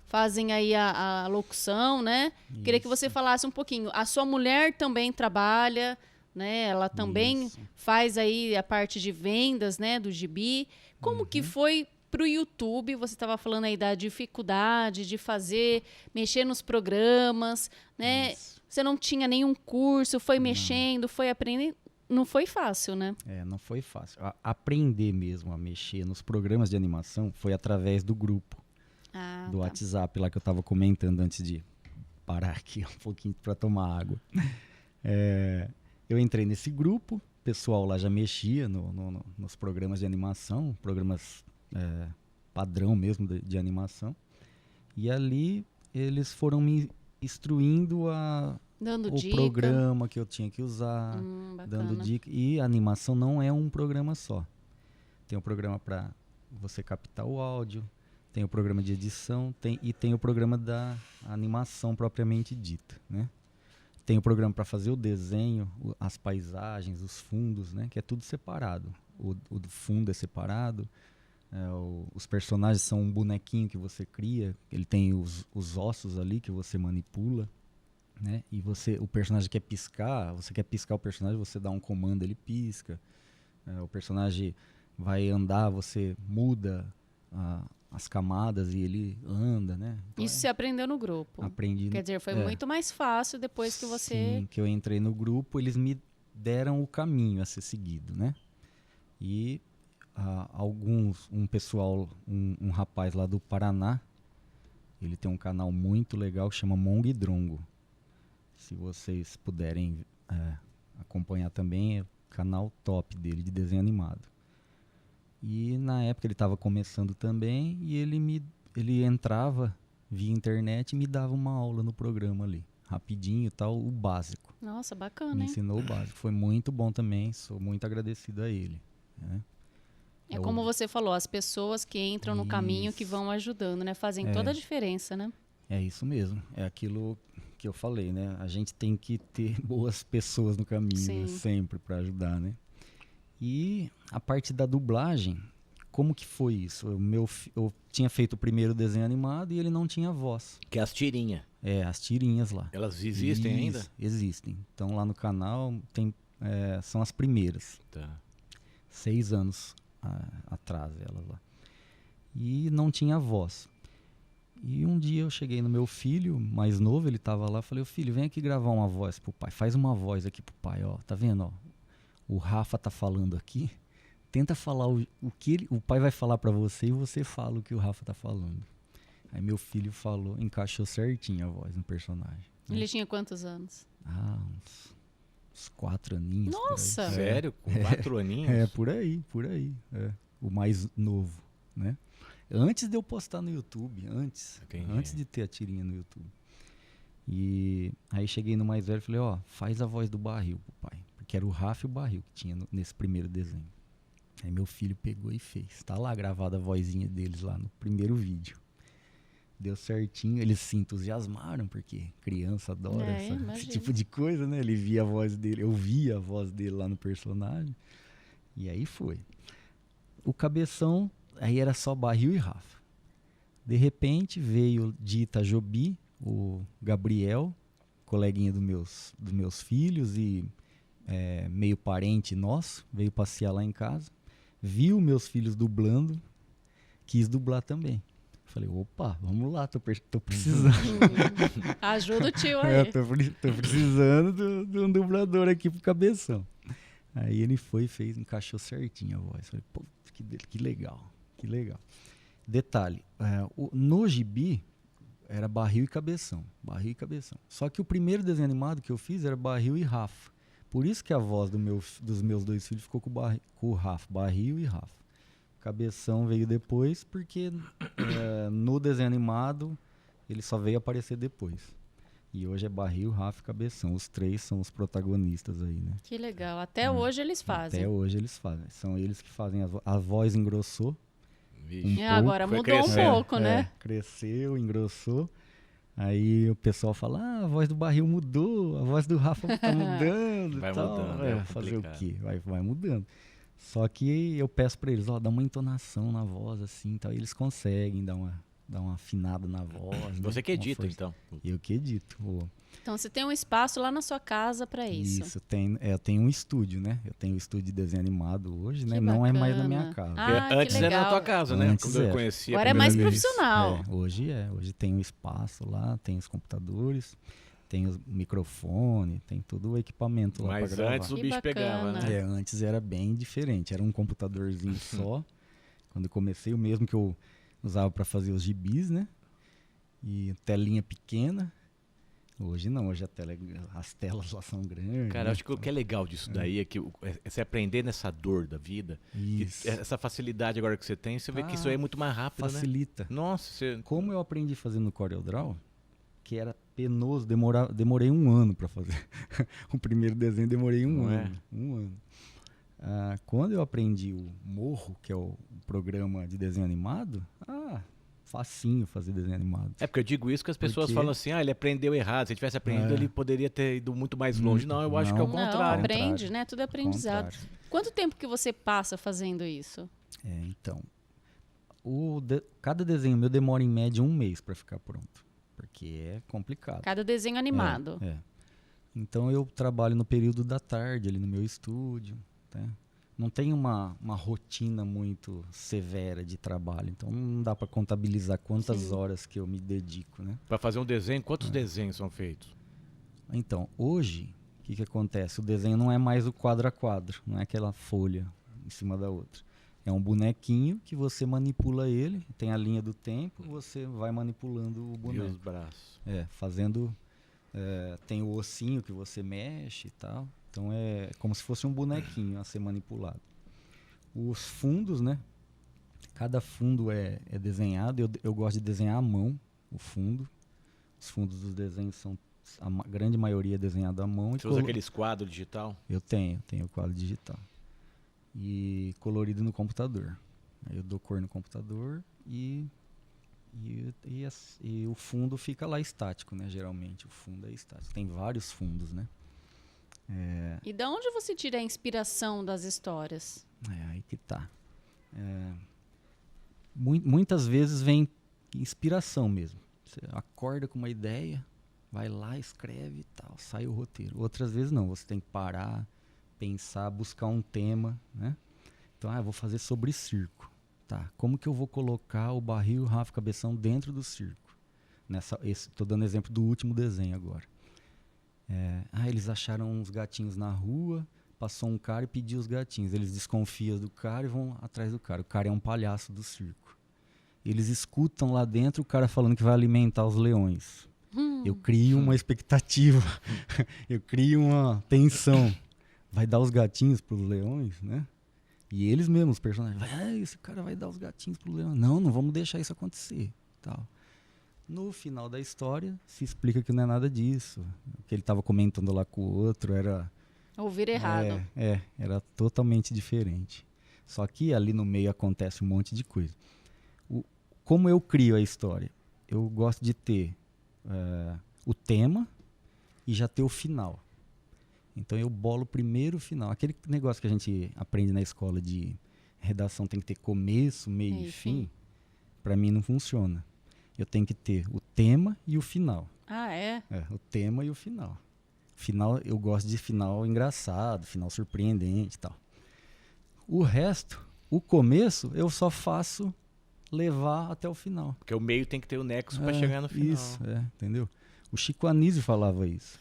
fazem aí a locução, né? Isso. Queria que você falasse um pouquinho. A sua mulher também trabalha, né? Ela também faz aí a parte de vendas, né, do gibi. Como que foi pro YouTube? Você estava falando aí da dificuldade de mexer nos programas, né? Isso. Você não tinha nenhum curso, foi mexendo, foi aprendendo. Não foi fácil, né? Não foi fácil. Aprender mesmo a mexer nos programas de animação foi através do grupo, do WhatsApp lá que eu estava comentando antes de parar aqui um pouquinho para tomar água. Eu entrei nesse grupo, o pessoal lá já mexia nos programas de animação, programas padrão mesmo de animação. E ali eles foram me instruindo dando o dica. Programa que eu tinha que usar, dando dica. E a animação não é um programa só. Tem um programa para você captar o áudio, tem o programa de edição e tem o programa da animação propriamente dita, né? Tem o programa para fazer o desenho, as paisagens, os fundos, né? Que é tudo separado. O fundo é separado. Os personagens são um bonequinho que você cria. Ele tem os ossos ali que você manipula, né? E o personagem quer piscar. Você quer piscar o personagem, você dá um comando, ele pisca. O personagem vai andar, você muda as camadas e ele anda, né? Então isso você aprendeu no grupo? Aprendi. Quer dizer, foi muito mais fácil depois que você... Sim, que eu entrei no grupo, eles me deram o caminho a ser seguido, né? E um rapaz lá do Paraná, ele tem um canal muito legal que chama Mong Drongo. Se vocês puderem acompanhar também, é o canal top dele de desenho animado. E na época ele estava começando também e ele entrava via internet e me dava uma aula no programa ali, rapidinho e tal, o básico. Nossa, bacana, me ensinou o básico, foi muito bom também, sou muito agradecido a ele, né? Como você falou, as pessoas que entram no caminho que vão ajudando, né? Fazem toda a diferença, né? É isso mesmo, é aquilo que eu falei, né? A gente tem que ter boas pessoas no caminho, né? Sempre para ajudar, né? E a parte da dublagem, como que foi isso? Eu tinha feito o primeiro desenho animado e ele não tinha voz. Que é as tirinhas. As tirinhas lá. Elas existem ainda? Existem. Então lá no canal são as primeiras. Tá. 6 anos atrás elas lá. E não tinha voz. E um dia eu cheguei no meu filho, mais novo, ele tava lá, falei, filho, vem aqui gravar uma voz pro pai. Faz uma voz aqui pro pai, ó. Tá vendo, ó? o Rafa tá falando aqui, tenta falar o que o pai vai falar para você e você fala o que o Rafa tá falando. Aí meu filho falou, encaixou certinho a voz no personagem. Ele tinha quantos anos? Uns 4 aninhos. Nossa! Sério? Com 4 aninhos? Por aí. O mais novo, né? Antes de eu postar no YouTube, antes de ter a tirinha no YouTube. E aí cheguei no mais velho e falei, faz a voz do Barril pro pai. Porque era o Rafa e o Barril que tinha nesse primeiro desenho. Aí meu filho pegou e fez. Tá lá gravada a vozinha deles lá no primeiro vídeo. Deu certinho, eles se entusiasmaram, porque criança adora esse tipo de coisa, né? Ele via a voz dele, eu via a voz dele lá no personagem. E aí foi. O Cabeção, aí era só Barril e Rafa. De repente veio de Itajobi, o Gabriel, coleguinha dos meus filhos e meio parente nosso, veio passear lá em casa. Viu meus filhos dublando, quis dublar também. Falei, opa, vamos lá, tô precisando. Ajuda o tio aí. Tô precisando de um dublador aqui pro Cabeção. Aí ele foi e fez, encaixou certinho a voz. Falei, pô, que legal. Detalhe, no gibi era Barril e Cabeção. Só que o primeiro desenho animado que eu fiz era Barril e Rafa. Por isso que a voz dos meus 2 filhos ficou com o Rafa, Barril e Rafa. Cabeção veio depois, porque no desenho animado ele só veio aparecer depois. E hoje é Barril, Rafa e Cabeção. Os 3 são os protagonistas aí, né? Que legal. Até hoje eles fazem. Até hoje eles fazem. São eles que fazem a voz engrossou. Agora mudou um pouco, né? Cresceu, engrossou. Aí o pessoal fala, a voz do Barril mudou, a voz do Rafa tá mudando. Vai tal. mudando, fazer o quê? Vai mudando. Só que eu peço pra eles, dá uma entonação na voz, assim, tal. E eles conseguem dar uma afinada na voz. Você que edita, então. Eu que edito. Então você tem um espaço lá na sua casa pra isso. Isso, eu tenho um estúdio, né? Eu tenho um estúdio de desenho animado hoje, né? Que Não é mais na bacana. minha casa. Antes que era na legal. tua casa, né? Antes Quando eu era. conhecia. Agora é mais profissional. Hoje tem um espaço lá, tem os computadores, tem o microfone, tem todo o equipamento lá Mas pra gravar. antes o Que bicho bacana. pegava, né? Antes era bem diferente, era um computadorzinho só. Quando eu comecei, o mesmo que eu usava para fazer os gibis, né? E telinha pequena. Hoje não, hoje as telas lá são grandes. Cara, né? acho que o que é legal disso daí é que você aprender nessa dor da vida. Isso. Essa facilidade agora que você tem, você vê que isso aí é muito mais rápido, Facilita. né? Nossa, você... Como eu aprendi fazendo no CorelDRAW, que era penoso, demorei 1 ano para fazer. O primeiro desenho demorei um ano. Quando eu aprendi o Morro, que é o programa de desenho animado, facinho fazer desenho animado. É porque eu digo isso que as pessoas falam assim, ele aprendeu errado. Se ele tivesse aprendido, ele poderia ter ido muito mais longe. Não, eu acho que é o contrário. Não, aprende, né? Tudo é aprendizado. Quanto tempo que você passa fazendo isso? Então, cada desenho meu demora em média 1 mês para ficar pronto, porque é complicado. Cada desenho animado. Então eu trabalho no período da tarde ali no meu estúdio, tá? Não tem uma rotina muito severa de trabalho, então não dá para contabilizar quantas horas que eu me dedico, né? Para fazer um desenho, quantos desenhos são feitos? Então, hoje, o que acontece? O desenho não é mais o quadro a quadro, não é aquela folha em cima da outra. É um bonequinho que você manipula ele, tem a linha do tempo, você vai manipulando o boneco. E os braços. Fazendo... tem o ossinho que você mexe e tal. Então é como se fosse um bonequinho a ser manipulado. Os fundos, né? Cada fundo é desenhado. Eu gosto de desenhar à mão o fundo. Os fundos dos desenhos são, a grande maioria é desenhado à mão. Você usa aqueles quadros digital? Eu tenho quadro digital. E colorido no computador. Aí eu dou cor no computador e o fundo fica lá estático, né? Geralmente o fundo é estático. Tem vários fundos, né? E de onde você tira a inspiração das histórias? Aí que tá. Muitas vezes vem inspiração mesmo. Você acorda com uma ideia, vai lá, escreve e tal, sai o roteiro. Outras vezes não, você tem que parar, pensar, buscar um tema, né? Então, eu vou fazer sobre circo. Tá, como que eu vou colocar o Barril e o Rafa Cabeção dentro do circo? Estou dando exemplo do último desenho agora. Eles acharam uns gatinhos na rua, passou um cara e pediu os gatinhos. Eles desconfiam do cara e vão atrás do cara. O cara é um palhaço do circo. Eles escutam lá dentro o cara falando que vai alimentar os leões. Eu crio uma expectativa, eu crio uma tensão. Vai dar os gatinhos para os leões, né? E eles mesmos, os personagens, esse cara vai dar os gatinhos para os leões. Não vamos deixar isso acontecer. Tal. No final da história, se explica que não é nada disso. O que ele estava comentando lá com o outro era... Ouvir errado. Era totalmente diferente. Só que ali no meio acontece um monte de coisa. Como eu crio a história? Eu gosto de ter o tema e já ter o final. Então eu bolo primeiro o final. Aquele negócio que a gente aprende na escola de redação tem que ter começo, meio e fim. Para mim não funciona. Eu tenho que ter o tema e o final. Ah, é? O tema e o final. Final, eu gosto de final engraçado, final surpreendente e tal. O resto, o começo, eu só faço levar até o final. Porque o meio tem que ter o nexo para chegar no final. Isso, entendeu? O Chico Anísio falava isso.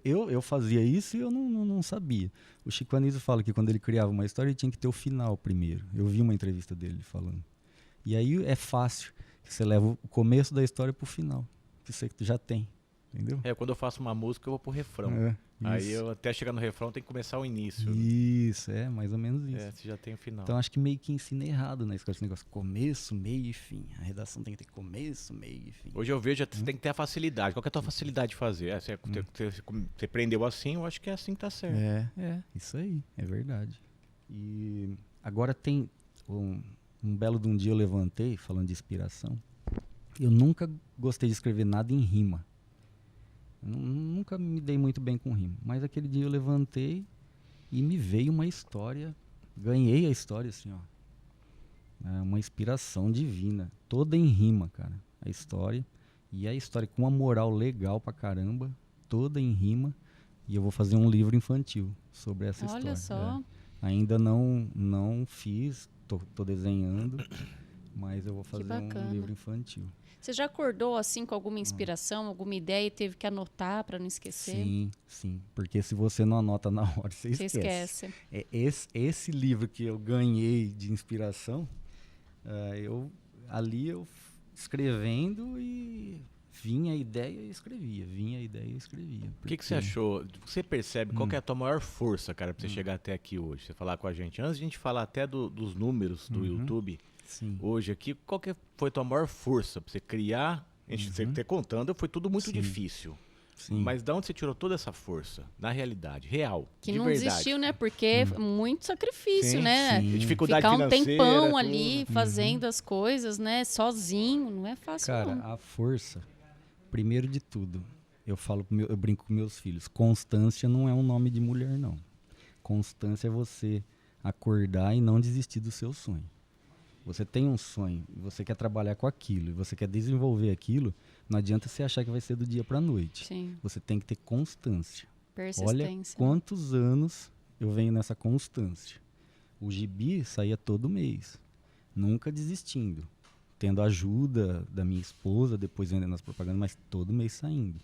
Eu fazia isso e eu não sabia. O Chico Anísio fala que quando ele criava uma história, ele tinha que ter o final primeiro. Eu vi uma entrevista dele falando. E aí é fácil. Você leva o começo da história pro final. Que você já tem. Entendeu? Quando eu faço uma música, eu vou pro refrão. Aí eu até chegar no refrão tem que começar o início. Isso, mais ou menos isso. Você já tem o final. Então acho que meio que ensina errado na escola esse negócio. Começo, meio e fim. A redação tem que ter começo, meio e fim. Hoje eu vejo que você tem que ter a facilidade. Qual que é a tua facilidade de fazer? Você prendeu assim, eu acho que é assim que tá certo. Isso aí, é verdade. E agora tem um belo de um dia eu levantei, falando de inspiração. Eu nunca gostei de escrever nada em rima. Nunca me dei muito bem com rima. Mas aquele dia eu levantei e me veio uma história. Ganhei a história assim, ó. Uma inspiração divina. Toda em rima, cara. A história. E a história com uma moral legal pra caramba. Toda em rima. E eu vou fazer um livro infantil sobre essa história. Olha só. Ainda não fiz. Tô desenhando. Mas eu vou fazer um livro infantil. Você já acordou assim com alguma inspiração, alguma ideia e teve que anotar para não esquecer? Sim. Porque se você não anota na hora, você esquece. Esse livro que eu ganhei de inspiração, eu escrevendo e vinha a ideia e escrevia. O que você achou? Você percebe qual que é a tua maior força, cara, pra você chegar até aqui hoje? Você falar com a gente. Antes de a gente falar até dos números do YouTube, hoje aqui, qual que foi a tua maior força pra você criar? Você contando, foi tudo muito difícil. Sim. Mas de onde você tirou toda essa força? Na realidade, real, que de não verdade. Desistiu, né? Porque é muito sacrifício, né? Dificuldade ficar um tempão tudo. ali fazendo as coisas, né? Sozinho, não é fácil. Cara, a força, primeiro de tudo, eu brinco com meus filhos, constância não é um nome de mulher, não. Constância é você acordar e não desistir do seu sonho. Você tem um sonho, você quer trabalhar com aquilo, você quer desenvolver aquilo, não adianta você achar que vai ser do dia para a noite. Sim. Você tem que ter constância. Persistência. Olha quantos anos eu venho nessa constância. O gibi saía todo mês, nunca desistindo, tendo ajuda da minha esposa, depois vendendo nas propagandas, mas todo mês saindo.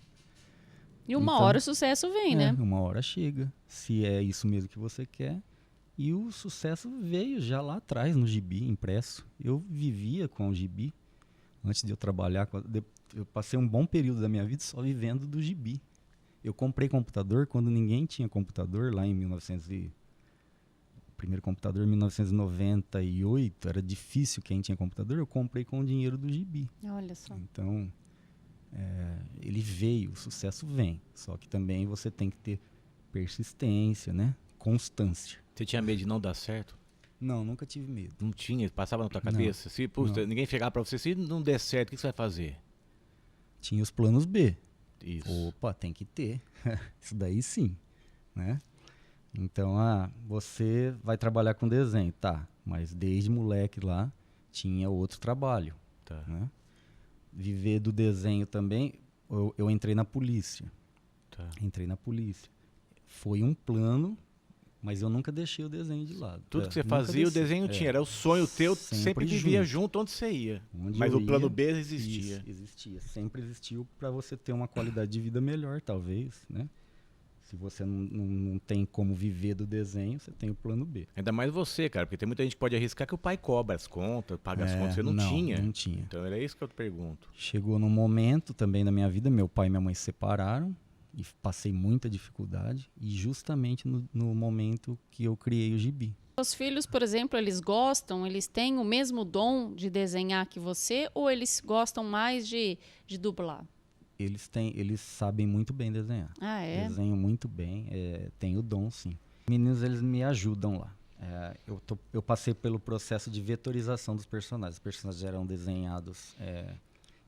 E uma hora o sucesso vem, né? Uma hora chega, se é isso mesmo que você quer. E o sucesso veio já lá atrás, no gibi, impresso. Eu vivia com o gibi. Antes de eu trabalhar, eu passei um bom período da minha vida só vivendo do gibi. Eu comprei computador quando ninguém tinha computador, lá em 1900 o primeiro computador em 1998, era difícil quem tinha computador, eu comprei com o dinheiro do gibi. Olha só. Então, ele veio, o sucesso vem. Só que também você tem que ter persistência, né? Constância. Você tinha medo de não dar certo? Não, nunca tive medo. Não tinha? Passava na tua cabeça? Se ninguém chegar pra você, se não der certo, o que você vai fazer? Tinha os planos B. Isso. Opa, tem que ter. Isso daí sim, né? Então, você vai trabalhar com desenho, tá? Mas desde moleque lá, tinha outro trabalho. Tá. Né? Viver do desenho também, eu entrei na polícia. Tá. Entrei na polícia. Foi um plano, mas eu nunca deixei o desenho de lado. Tudo que você fazia, o desenho tinha. Era o sonho teu, sempre vivia junto onde você ia. Mas o plano B existia. Isso, existia. Sempre existiu para você ter uma qualidade de vida melhor, talvez, né? Se você não tem como viver do desenho, você tem o plano B. Ainda mais você, cara, porque tem muita gente que pode arriscar que o pai cobra as contas, paga as contas, você não tinha. Não tinha. Então era isso que eu te pergunto. Chegou num momento também da minha vida, meu pai e minha mãe se separaram e passei muita dificuldade, e justamente no momento que eu criei o Gibi. Os filhos, por exemplo, eles gostam, eles têm o mesmo dom de desenhar que você, ou eles gostam mais de dublar? Eles sabem muito bem desenhar. Ah, é? Desenham muito bem, tem o dom, sim. Os meninos, eles me ajudam lá. Eu passei pelo processo de vetorização dos personagens. Os personagens eram desenhados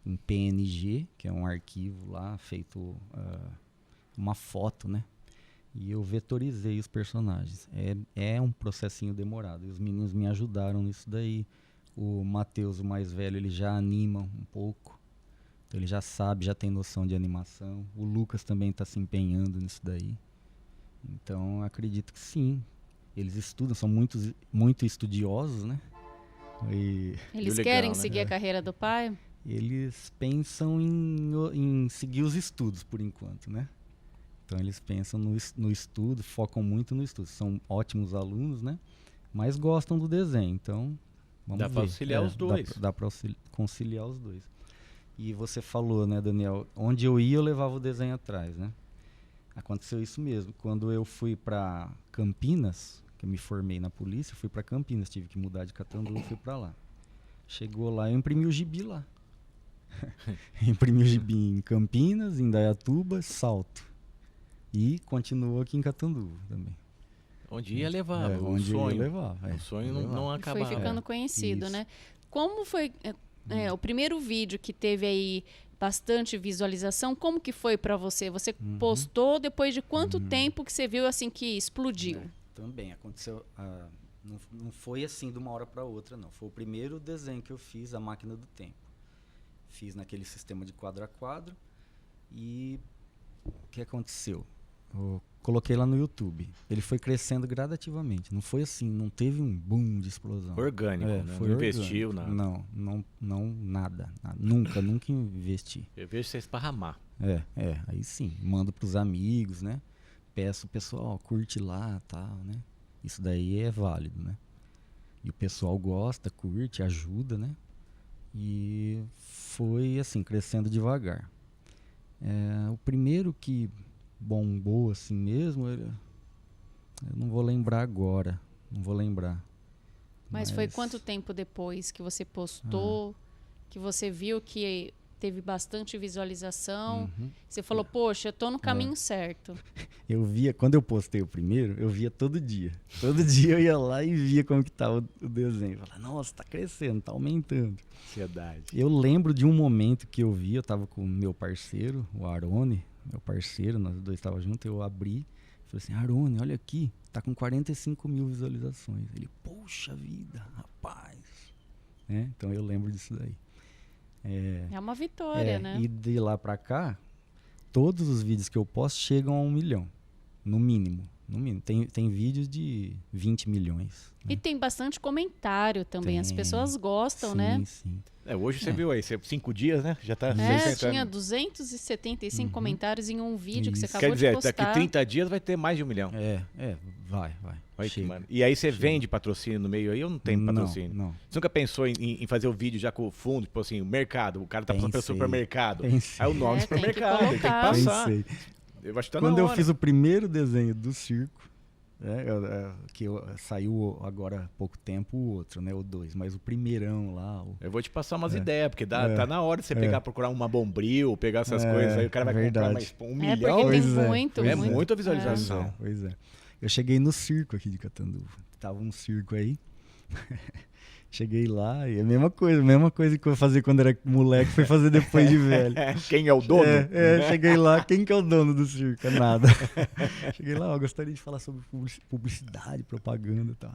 em PNG, que é um arquivo lá feito uma foto, né? E eu vetorizei os personagens. É um processinho demorado. E os meninos me ajudaram nisso daí. O Matheus, o mais velho, ele já anima um pouco. Então ele já sabe, já tem noção de animação. O Lucas também está se empenhando nisso daí. Então acredito que sim. Eles estudam, são muito estudiosos, né? Eles legal, querem né? seguir a carreira do pai? Eles pensam em seguir os estudos por enquanto, né? Então eles pensam no estudo, focam muito no estudo. São ótimos alunos, né? Mas gostam do desenho, então vamos ver. Dá pra auxiliar os dois. Dá para conciliar os dois. E você falou, né, Daniel, onde eu ia eu levava o desenho atrás, né? Aconteceu isso mesmo. Quando eu fui para Campinas, que eu me formei na polícia, fui para Campinas, tive que mudar de Catanduva e fui para lá. Chegou lá, eu imprimi o gibi lá. Imprimi o gibi em Campinas, em Indaiatuba, Salto. E continuou aqui em Catanduva também. Onde ia levar, o onde sonho. ia levar. O sonho não E acabava. foi ficando conhecido, isso. né? Como foi o primeiro vídeo que teve aí bastante visualização? Como que foi pra você? Você postou depois de quanto tempo que você viu assim que explodiu? Também aconteceu. Não foi assim de uma hora para outra, não. Foi o primeiro desenho que eu fiz, a Máquina do Tempo. Fiz naquele sistema de quadro a quadro. E o que aconteceu? Eu coloquei lá no YouTube. Ele foi crescendo gradativamente. Não foi assim, não teve um boom de explosão. Orgânico, né? Foi Não orgânico. investiu nada. Não, nada. Nunca investi. Eu vejo você esparramar. Aí sim. Mando pros amigos, né? Peço, pessoal, curte lá, tal, né? Isso daí é válido, né? E o pessoal gosta, curte, ajuda, né? E foi assim, crescendo devagar. O primeiro que bombou assim mesmo, eu não vou lembrar agora. Não vou lembrar. Mas foi quanto tempo depois que você postou, que você viu que teve bastante visualização? Você falou, poxa, eu tô no caminho certo. Eu via, quando eu postei o primeiro, eu via todo dia. Todo dia eu ia lá e via como que tava o desenho. Eu falava, nossa, tá crescendo, tá aumentando. Ansiedade. Eu lembro de um momento que eu vi, eu tava com o meu parceiro, o Arone, meu parceiro, nós dois estávamos juntos, eu abri, falei assim, Arone, olha aqui, tá com 45 mil visualizações. Ele, poxa vida, rapaz. Então eu lembro disso daí. É uma vitória, né? E de lá pra cá, todos os vídeos que eu posto chegam a 1 milhão, no mínimo. Tem vídeos de 20 milhões. E tem bastante comentário também, as pessoas gostam, né? Sim. Hoje você viu aí, 5 dias, né? Já tá tinha 275 comentários em um vídeo que você acabou Quer dizer, de postar. daqui 30 dias vai ter mais de 1 milhão. Vai. Mano. E aí você vende patrocínio no meio aí ou não tem patrocínio? Não. Você nunca pensou em fazer o vídeo já com o fundo, tipo assim, o mercado, o cara tá passando pelo supermercado. Pensei. Aí o nome do tem que supermercado, ele tem que colocar. passar. Pensei. Eu acho que tá Quando na eu hora. fiz o primeiro desenho do circo, saiu agora há pouco tempo o outro, né? O 2, mas o primeirão lá. Eu vou te passar umas ideias, porque tá na hora de você procurar uma Bombril, pegar essas coisas aí, o cara vai comprar mais 1 milhão. Porque tem muita visualização. Pois é. Eu cheguei no circo aqui de Catanduva. Tava um circo aí. Cheguei lá e a mesma coisa que eu fazia quando era moleque, foi fazer depois de velho. Quem é o dono? Cheguei lá, quem que é o dono do circo? É nada. Cheguei lá, eu gostaria de falar sobre publicidade, propaganda e tal.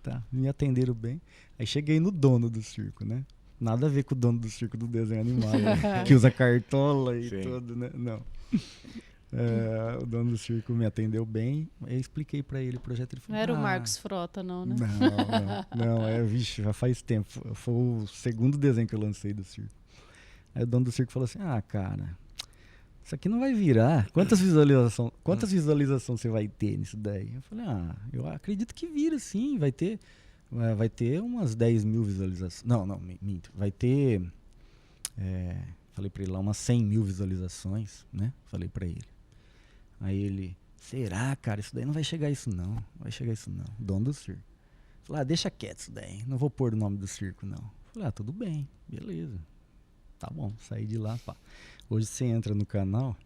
Tá. Me atenderam bem. Aí cheguei no dono do circo, né? Nada a ver com o dono do circo do desenho animado, né? Que usa cartola e tudo, né? Não. O dono do circo me atendeu bem. Eu expliquei pra ele o projeto. Ele falou, não era o Marcos Frota, não, né? Não, vixe, já faz tempo. Foi o segundo desenho que eu lancei do circo. Aí o dono do circo falou assim, cara, isso aqui não vai virar. Quantas visualizações você vai ter nisso daí? Eu falei, eu acredito que vira sim, vai ter umas 10 mil visualizações. Não, minto. Vai ter, falei pra ele lá, umas 100 mil visualizações, né? Falei pra ele. Aí ele, será, cara? Isso daí não vai chegar a isso não. Dono do circo. Falei, deixa quieto isso daí. Não vou pôr o nome do circo, não. Falei, tudo bem, beleza. Tá bom, saí de lá, pá. Hoje você entra no canal,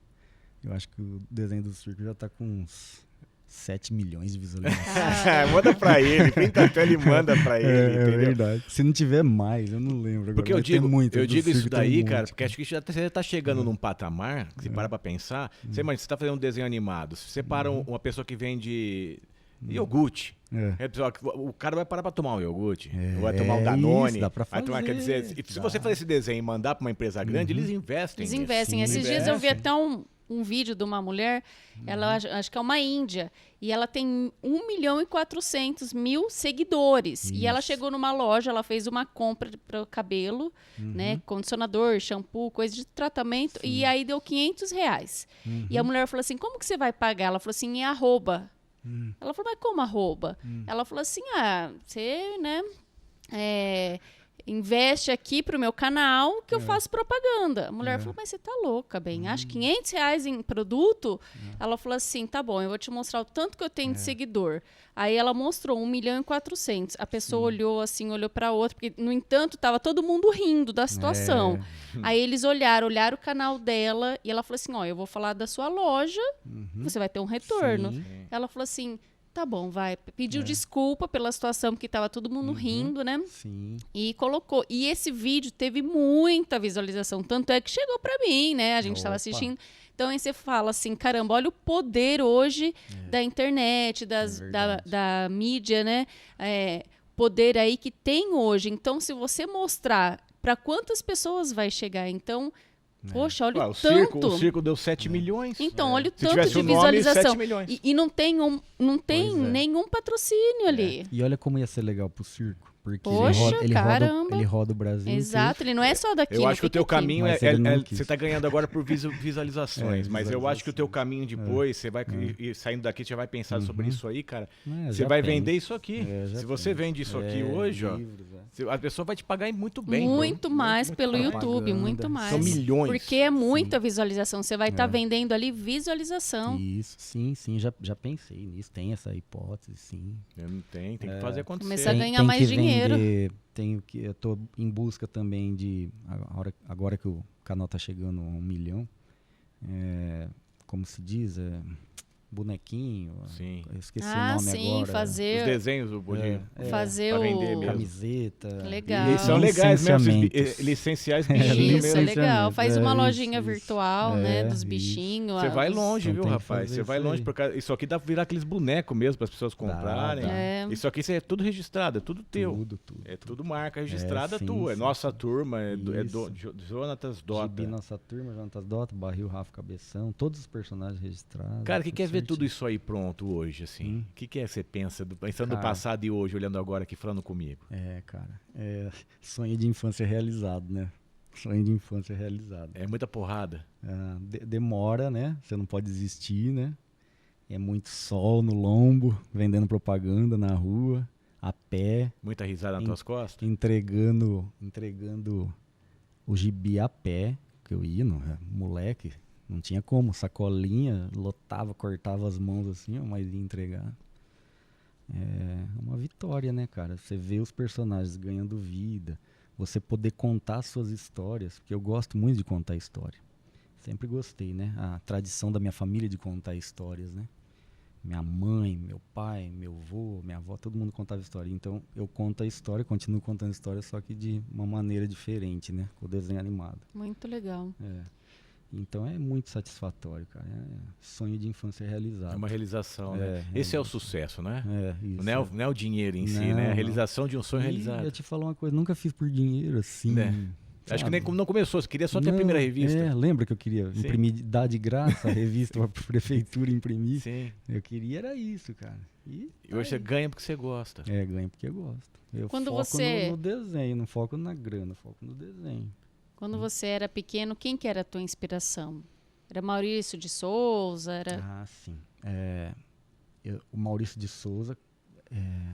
eu acho que o desenho do circo já tá com uns 7 milhões de visualizações. Manda pra ele, printa a tela e manda pra ele, entendeu? É verdade. Se não tiver mais, eu não lembro agora. Porque eu digo isso daí, cara, porque cara. acho que você tá chegando num patamar, que você para pra pensar, você tá fazendo um desenho animado, se você para uma pessoa que vende iogurte, o cara vai parar pra tomar um iogurte, vai tomar um Danone, isso, dá pra vai tomar, quer dizer, se você fazer esse desenho e mandar pra uma empresa grande, eles investem. Eles investem. Esses dias eu vi até um vídeo de uma mulher, ela acho que é uma índia, e ela tem 1.400.000 seguidores. Isso. E ela chegou numa loja, ela fez uma compra para o cabelo, né? Condicionador, shampoo, coisa de tratamento, e aí deu R$500. E a mulher falou assim, como que você vai pagar? Ela falou assim, em arroba. Ela falou, mas como arroba? Ela falou assim, você, né, investe aqui pro meu canal que eu faço propaganda. A mulher falou, mas você tá louca, bem, acho R$500 em produto? Ela falou assim, tá bom, eu vou te mostrar o tanto que eu tenho de seguidor. Aí ela mostrou 1.400.000. A pessoa olhou assim, olhou pra outra, porque, no entanto, tava todo mundo rindo da situação. Aí eles olharam o canal dela e ela falou assim, eu vou falar da sua loja, você vai ter um retorno. Ela falou assim, tá bom, vai. Pediu desculpa pela situação, porque tava todo mundo rindo, né? Sim. E colocou. E esse vídeo teve muita visualização, tanto é que chegou pra mim, né? A gente tava assistindo. Então aí você fala assim, caramba, olha o poder hoje da internet, da mídia, né? Poder aí que tem hoje. Então, se você mostrar para quantas pessoas vai chegar, então... Poxa, olha o tanto. O circo deu 7 milhões. Então, olha o Se tanto tivesse de o nome, visualização. 7 milhões. E não tem, nenhum patrocínio ali. E olha como ia ser legal pro circo. Porque Poxa, ele roda o Brasil. Exato, ele não é só daqui. Eu acho que o teu caminho você tá ganhando agora por visualizações, mas eu acho que o teu caminho depois, você vai e saindo daqui, você já vai pensar sobre isso aí, cara. Você vai vender isso aqui. Se você vende isso aqui hoje, a pessoa vai te pagar muito bem. Muito mais pelo YouTube, muito mais. São milhões. Porque é muita visualização. Você vai estar vendendo ali visualização. Isso, sim, já pensei nisso. Tem essa hipótese, sim. Tem que fazer acontecer. Começar a ganhar mais dinheiro. Eu tô em busca também de, agora que o canal tá chegando a 1 milhão, como se diz, bonequinho, sim. Eu esqueci o nome agora. Fazer os desenhos do Bodinho. Fazer o... Camiseta. Legal. E são legais mesmo, licenciais bichinhos isso, mesmo. É legal. Faz uma lojinha isso. virtual, né, dos bichinhos. Você vai longe, Então viu, rapaz? Você vai longe, aí. porque isso aqui dá pra virar aqueles bonecos mesmo para as pessoas comprarem. Isso aqui é tudo registrado, é tudo teu. Tudo. É tudo marca registrada sim, tua. É sim. nossa turma, é Jonatas Dota. Gibi Nossa Turma, Jonatas Dota, Barril, Rafa Cabeção, todos os personagens registrados. Cara, quer ver tudo isso aí pronto hoje, assim? O que você pensa, pensando no passado e hoje, olhando agora aqui, falando comigo? Cara, sonho de infância realizado, né? Sonho de infância realizado. É muita porrada. Demora, né? Você não pode desistir, né? É muito sol no lombo, vendendo propaganda na rua, a pé. Muita risada nas tuas costas? Entregando o gibi a pé, que eu ia, moleque. Não tinha como, sacolinha, lotava, cortava as mãos assim, mas ia entregar. É uma vitória, né, cara? Você vê os personagens ganhando vida, você poder contar suas histórias, porque eu gosto muito de contar história. Sempre gostei, né? A tradição da minha família de contar histórias, né? Minha mãe, meu pai, meu avô, minha avó, todo mundo contava história. Então, eu conto a história, continuo contando história, só que de uma maneira diferente, né? Com o desenho animado. Muito legal. Então é muito satisfatório, cara. Sonho de infância realizado. É uma realização, né? Esse é o sucesso, né? Isso. Não é o dinheiro em si, né? A realização de um sonho realizado. Eu te falar uma coisa, nunca fiz por dinheiro assim. Acho que nem como não começou, você queria só ter a primeira revista. Lembra que eu queria imprimir, dar de graça a revista para a prefeitura imprimir? Sim. Eu queria era isso, cara. E hoje você ganha porque você gosta. Ganho porque eu gosto. Eu foco no desenho, não foco na grana, foco no desenho. Quando você era pequeno, quem que era a tua inspiração? Era Maurício de Souza? Ah, sim. O Maurício de Souza,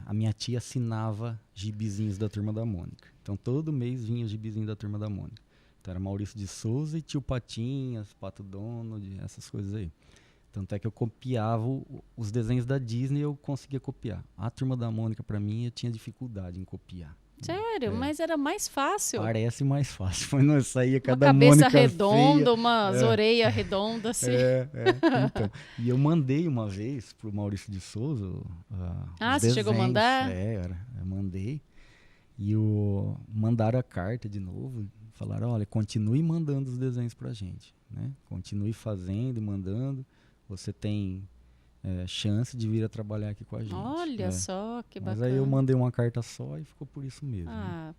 a minha tia assinava gibizinhos da Turma da Mônica. Então, todo mês vinha o gibizinho da Turma da Mônica. Então, era Maurício de Souza e Tio Patinhas, Pato Donald, essas coisas aí. Tanto é que eu copiava os desenhos da Disney, eu conseguia copiar. A Turma da Mônica, para mim, eu tinha dificuldade em copiar. Sério? Mas era mais fácil. Parece mais fácil. Mas não saía cada uma cabeça Mônica redonda, feia. umas orelhas redondas, assim. Então. E eu mandei uma vez pro Maurício de Souza os você chegou a mandar? Eu mandei. E mandaram a carta de novo. Falaram, olha, continue mandando os desenhos pra gente, né? Continue fazendo e mandando. Você tem chance de vir a trabalhar aqui com a gente. Olha só, que bacana. Mas aí eu mandei uma carta só e ficou por isso mesmo.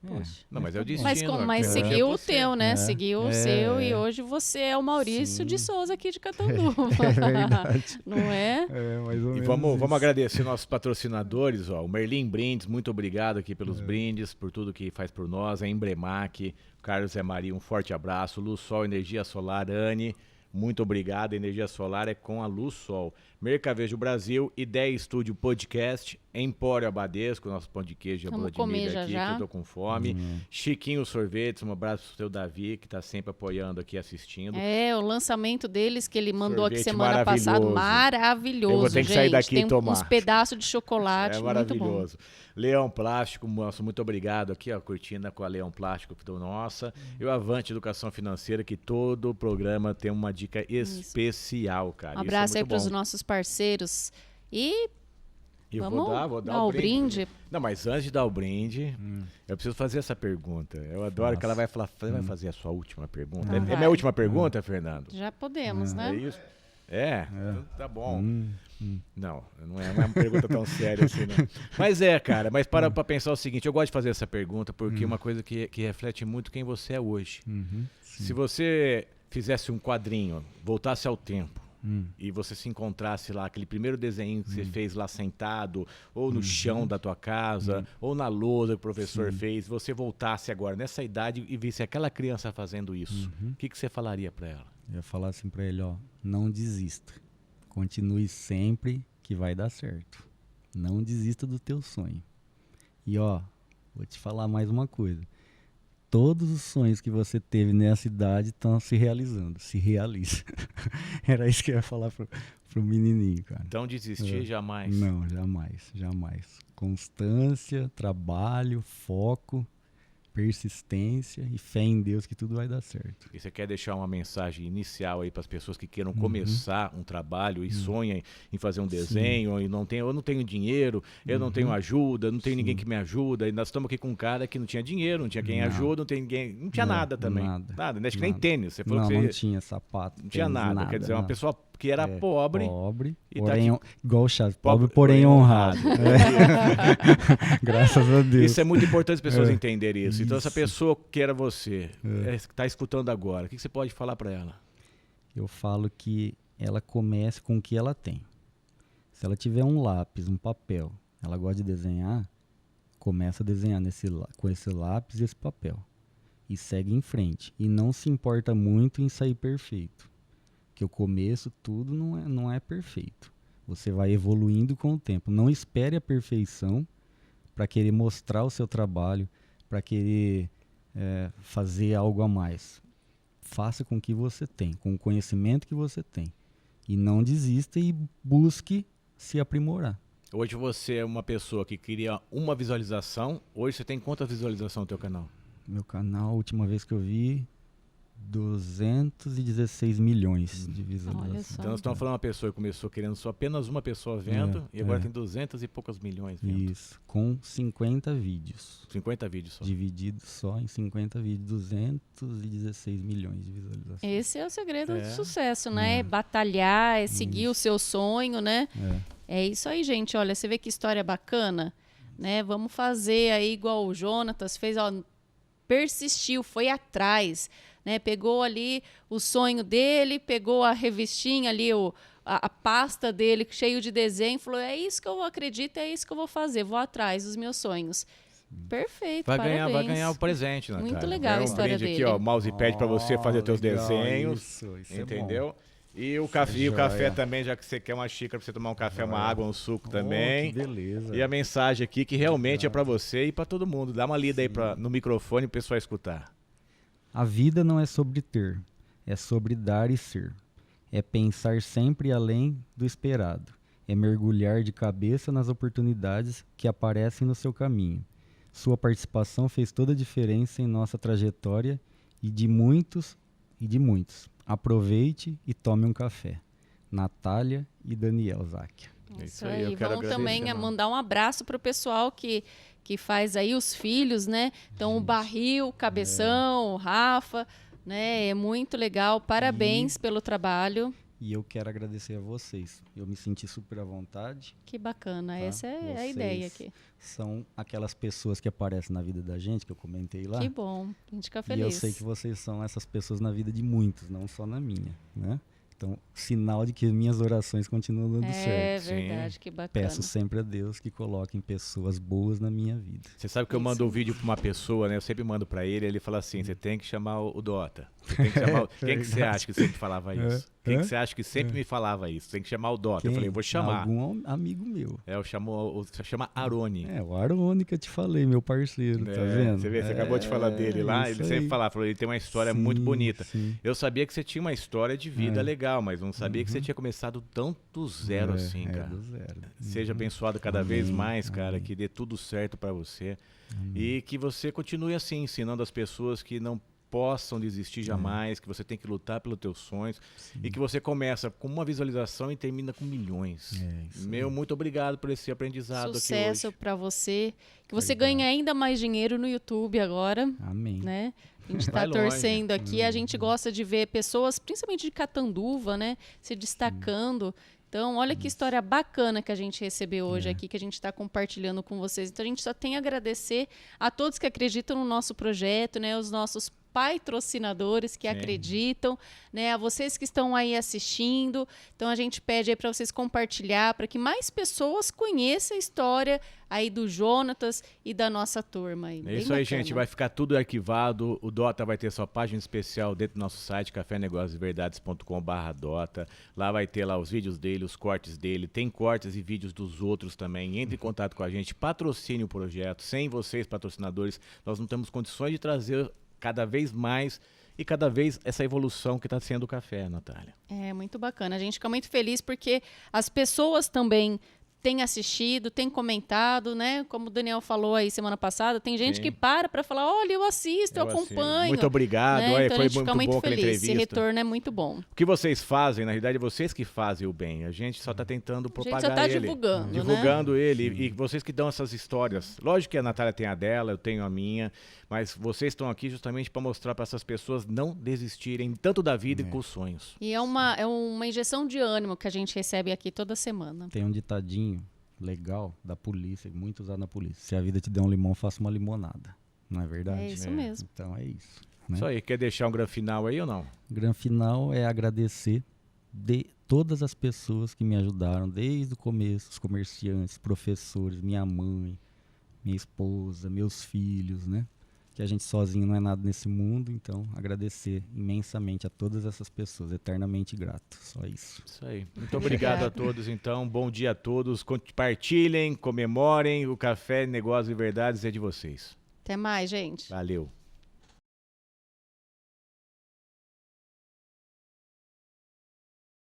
Poxa. Não, mas é o destino. Mas seguiu o teu, né? Seguiu o seu e hoje você é o Maurício de Souza aqui de Catanduva. É verdade. Não é? Mais ou E menos vamos agradecer nossos patrocinadores, o Merlin Brindes, muito obrigado aqui pelos brindes, por tudo que faz por nós, a Embremac, Carlos Zé Maria, um forte abraço, Luz Sol, Energia Solar, Anne, muito obrigado, energia solar é com a Luz Sol. Mercavejo Brasil, Ideia Estúdio Podcast, Empório Abadesco, nosso pão de queijo, a bola de milho aqui, que eu tô com fome. Chiquinho Sorvetes, um abraço pro seu Davi, que tá sempre apoiando aqui, assistindo. O lançamento deles que ele mandou Sorvete aqui semana passada, maravilhoso, eu vou ter que gente. sair daqui Tem e tomar. uns pedaços de chocolate, É maravilhoso. Leão Plástico, nosso muito obrigado aqui, ó, curtindo com a Leão Plástico, que do nossa. E o Avante Educação Financeira, que todo o programa tem uma dica especial, cara. Um abraço aí para os nossos parceiros. E vamos vou dar o brinde. Não, mas antes de dar o brinde, eu preciso fazer essa pergunta. Eu adoro que ela vai falar, vai fazer a sua última pergunta. É minha última pergunta, Fernando? Já podemos, né? É isso? Então tá bom. Não é uma pergunta tão séria assim, não. Mas cara, para pra pensar o seguinte, eu gosto de fazer essa pergunta porque é uma coisa que reflete muito quem você é hoje. Se você fizesse um quadrinho, voltasse ao tempo, e você se encontrasse lá, aquele primeiro desenho que você fez lá sentado, ou no chão da tua casa, ou na lousa que o professor fez, você voltasse agora nessa idade e visse aquela criança fazendo isso, o que você falaria para ela? Eu ia falar assim para ele, não desista. Continue sempre que vai dar certo. Não desista do teu sonho. E vou te falar mais uma coisa. Todos os sonhos que você teve nessa idade estão se realizando. Se realiza. Era isso que eu ia falar pro menininho, cara. Então desistir jamais. Não, jamais. Constância, trabalho, foco, persistência e fé em Deus que tudo vai dar certo. E você quer deixar uma mensagem inicial aí para as pessoas que queiram começar um trabalho e sonhem em fazer um desenho, e eu não tenho dinheiro, eu não tenho ajuda, não tenho ninguém que me ajuda, e nós estamos aqui com um cara que não tinha dinheiro, não tinha quem ajuda, não tem ninguém, não tinha nada também. Nada, acho que nem tênis. Você falou não tinha sapato. Não tinha nada. Quer dizer, uma pessoa que era pobre, e porém, igual o Chaves, pobre porém honrado. Graças a Deus. Isso é muito importante as pessoas entenderem isso. Então essa pessoa que era você, que está escutando agora, o que você pode falar para ela? Eu falo que ela comece com o que ela tem. Se ela tiver um lápis, um papel, ela gosta de desenhar, começa a desenhar com esse lápis e esse papel. E segue em frente. E não se importa muito em sair perfeito. Porque o começo, tudo não é perfeito. Você vai evoluindo com o tempo. Não espere a perfeição para querer mostrar o seu trabalho, para querer fazer algo a mais. Faça com o que você tem, com o conhecimento que você tem. E não desista e busque se aprimorar. Hoje você é uma pessoa que queria uma visualização. Hoje você tem quantas visualizações no teu canal? Meu canal, a última vez que eu vi, 216 milhões de visualizações. Então nós estamos falando de uma pessoa que começou querendo só apenas uma pessoa vendo e agora tem 200 e poucos milhões vendo. Isso, com 50 vídeos. 50 vídeos só. Dividido só em 50 vídeos, 216 milhões de visualizações. Esse é o segredo do sucesso, né? Batalhar, seguir o seu sonho, né? É isso aí, gente. Olha, você vê que história bacana, né? Vamos fazer aí igual o Jonatas fez, persistiu, foi atrás, né? Pegou ali o sonho dele, pegou a revistinha ali, a pasta dele cheio de desenho, falou, é isso que eu acredito, é isso que eu vou fazer, vou atrás dos meus sonhos. Perfeito, vai parabéns. ganhar o presente, Natália. Muito legal a história brinde dele. aqui, ó, mousepad para você fazer teus legal, desenhos, isso entendeu? É E o café joia. também, já que você quer uma xícara para você tomar um café, uma Joia. água, um suco também. Que beleza. E a mensagem aqui que realmente é para você e para todo mundo. Dá uma lida aí no microfone para o pessoal escutar. A vida não é sobre ter, é sobre dar e ser. É pensar sempre além do esperado. É mergulhar de cabeça nas oportunidades que aparecem no seu caminho. Sua participação fez toda a diferença em nossa trajetória e de muitos. Aproveite e tome um café. Natália e Daniel Záquia. Isso aí, eu aí. quero Vamos também agradecer, mandar um abraço pro pessoal que faz aí os filhos, né? Então, o Barril, o Cabeção, o Rafa, né? É muito legal. Parabéns pelo trabalho. E eu quero agradecer a vocês. Eu me senti super à vontade. Que bacana. Tá? Essa é a Vocês ideia aqui. São aquelas pessoas que aparecem na vida da gente, que eu comentei lá. Que bom. A gente fica E feliz. eu sei que vocês são essas pessoas na vida de muitos, não só na minha, né? Então, sinal de que minhas orações continuam dando certo. É verdade, que bacana. Peço sempre a Deus que coloquem pessoas boas na minha vida. Você sabe que eu mando um vídeo para uma pessoa, né? Eu sempre mando para ele fala assim, você tem que chamar o Dota. Você tem que chamar Quem que você acha que sempre falava isso? Quem que você acha que sempre me falava isso? Tem que chamar o Dota. Eu falei, vou chamar. Algum amigo meu. Chama Arone. É, o Arone que eu te falei, meu parceiro, tá vendo? Você vê, você acabou de falar dele lá, ele sempre falou, ele tem uma história muito bonita. Sim. Eu sabia que você tinha uma história de vida legal, mas não sabia que você tinha começado tão do zero assim, cara. Do zero. Seja abençoado cada vez mais, cara, que dê tudo certo pra você. E que você continue assim, ensinando as pessoas que não possam desistir jamais, que você tem que lutar pelos teus sonhos e que você começa com uma visualização e termina com milhões. Muito obrigado por esse aprendizado aqui hoje. Sucesso para você, que você ganhe ainda mais dinheiro no YouTube agora. Amém. Né? A gente está torcendo aqui, a gente gosta de ver pessoas, principalmente de Catanduva, né, se destacando. Então, olha que história bacana que a gente recebeu hoje aqui, que a gente está compartilhando com vocês. Então, a gente só tem a agradecer a todos que acreditam no nosso projeto, né, os nossos patrocinadores que acreditam, né, a vocês que estão aí assistindo. Então, a gente pede aí para vocês compartilhar, para que mais pessoas conheçam a história aí do Jonatas e da nossa turma. Aí. É isso aí, gente. Vai ficar tudo arquivado. O Dota vai ter sua página especial dentro do nosso site, cafenegociosverdades.com/Dota. Lá vai ter lá os vídeos dele, os cortes dele. Tem cortes e vídeos dos outros também. Entre em contato com a gente, patrocine o projeto. Sem vocês, patrocinadores, nós não temos condições de trazer cada vez mais e cada vez essa evolução que está sendo o café, Natália. É muito bacana. A gente fica muito feliz porque as pessoas também têm assistido, têm comentado, né? Como o Daniel falou aí semana passada, tem gente que para falar, olha, eu assisto, eu acompanho. Muito obrigado, né? Então, foi a gente fica muito bom aquela feliz. entrevista. Esse retorno é muito bom. O que vocês fazem, na realidade, vocês que fazem o bem. A gente só está tentando propagar ele. A gente só está divulgando, divulgando ele. E vocês que dão essas histórias. Lógico que a Natália tem a dela, eu tenho a minha, mas vocês estão aqui justamente para mostrar para essas pessoas não desistirem tanto da vida e com os sonhos. E é uma injeção de ânimo que a gente recebe aqui toda semana. Tem um ditadinho legal da polícia, muito usado na polícia. Se a vida te der um limão, faça uma limonada. Não é verdade? É isso mesmo. Então é isso. Né? Isso aí. Quer deixar um grande final aí ou não? O grande final é agradecer de todas as pessoas que me ajudaram desde o começo, os comerciantes, professores, minha mãe, minha esposa, meus filhos, né? Que a gente sozinho não é nada nesse mundo, então agradecer imensamente a todas essas pessoas, eternamente grato, só isso. Isso aí. Muito obrigado a todos, então, bom dia a todos, compartilhem, comemorem, o Café Negócios e Verdades é de vocês. Até mais, gente. Valeu.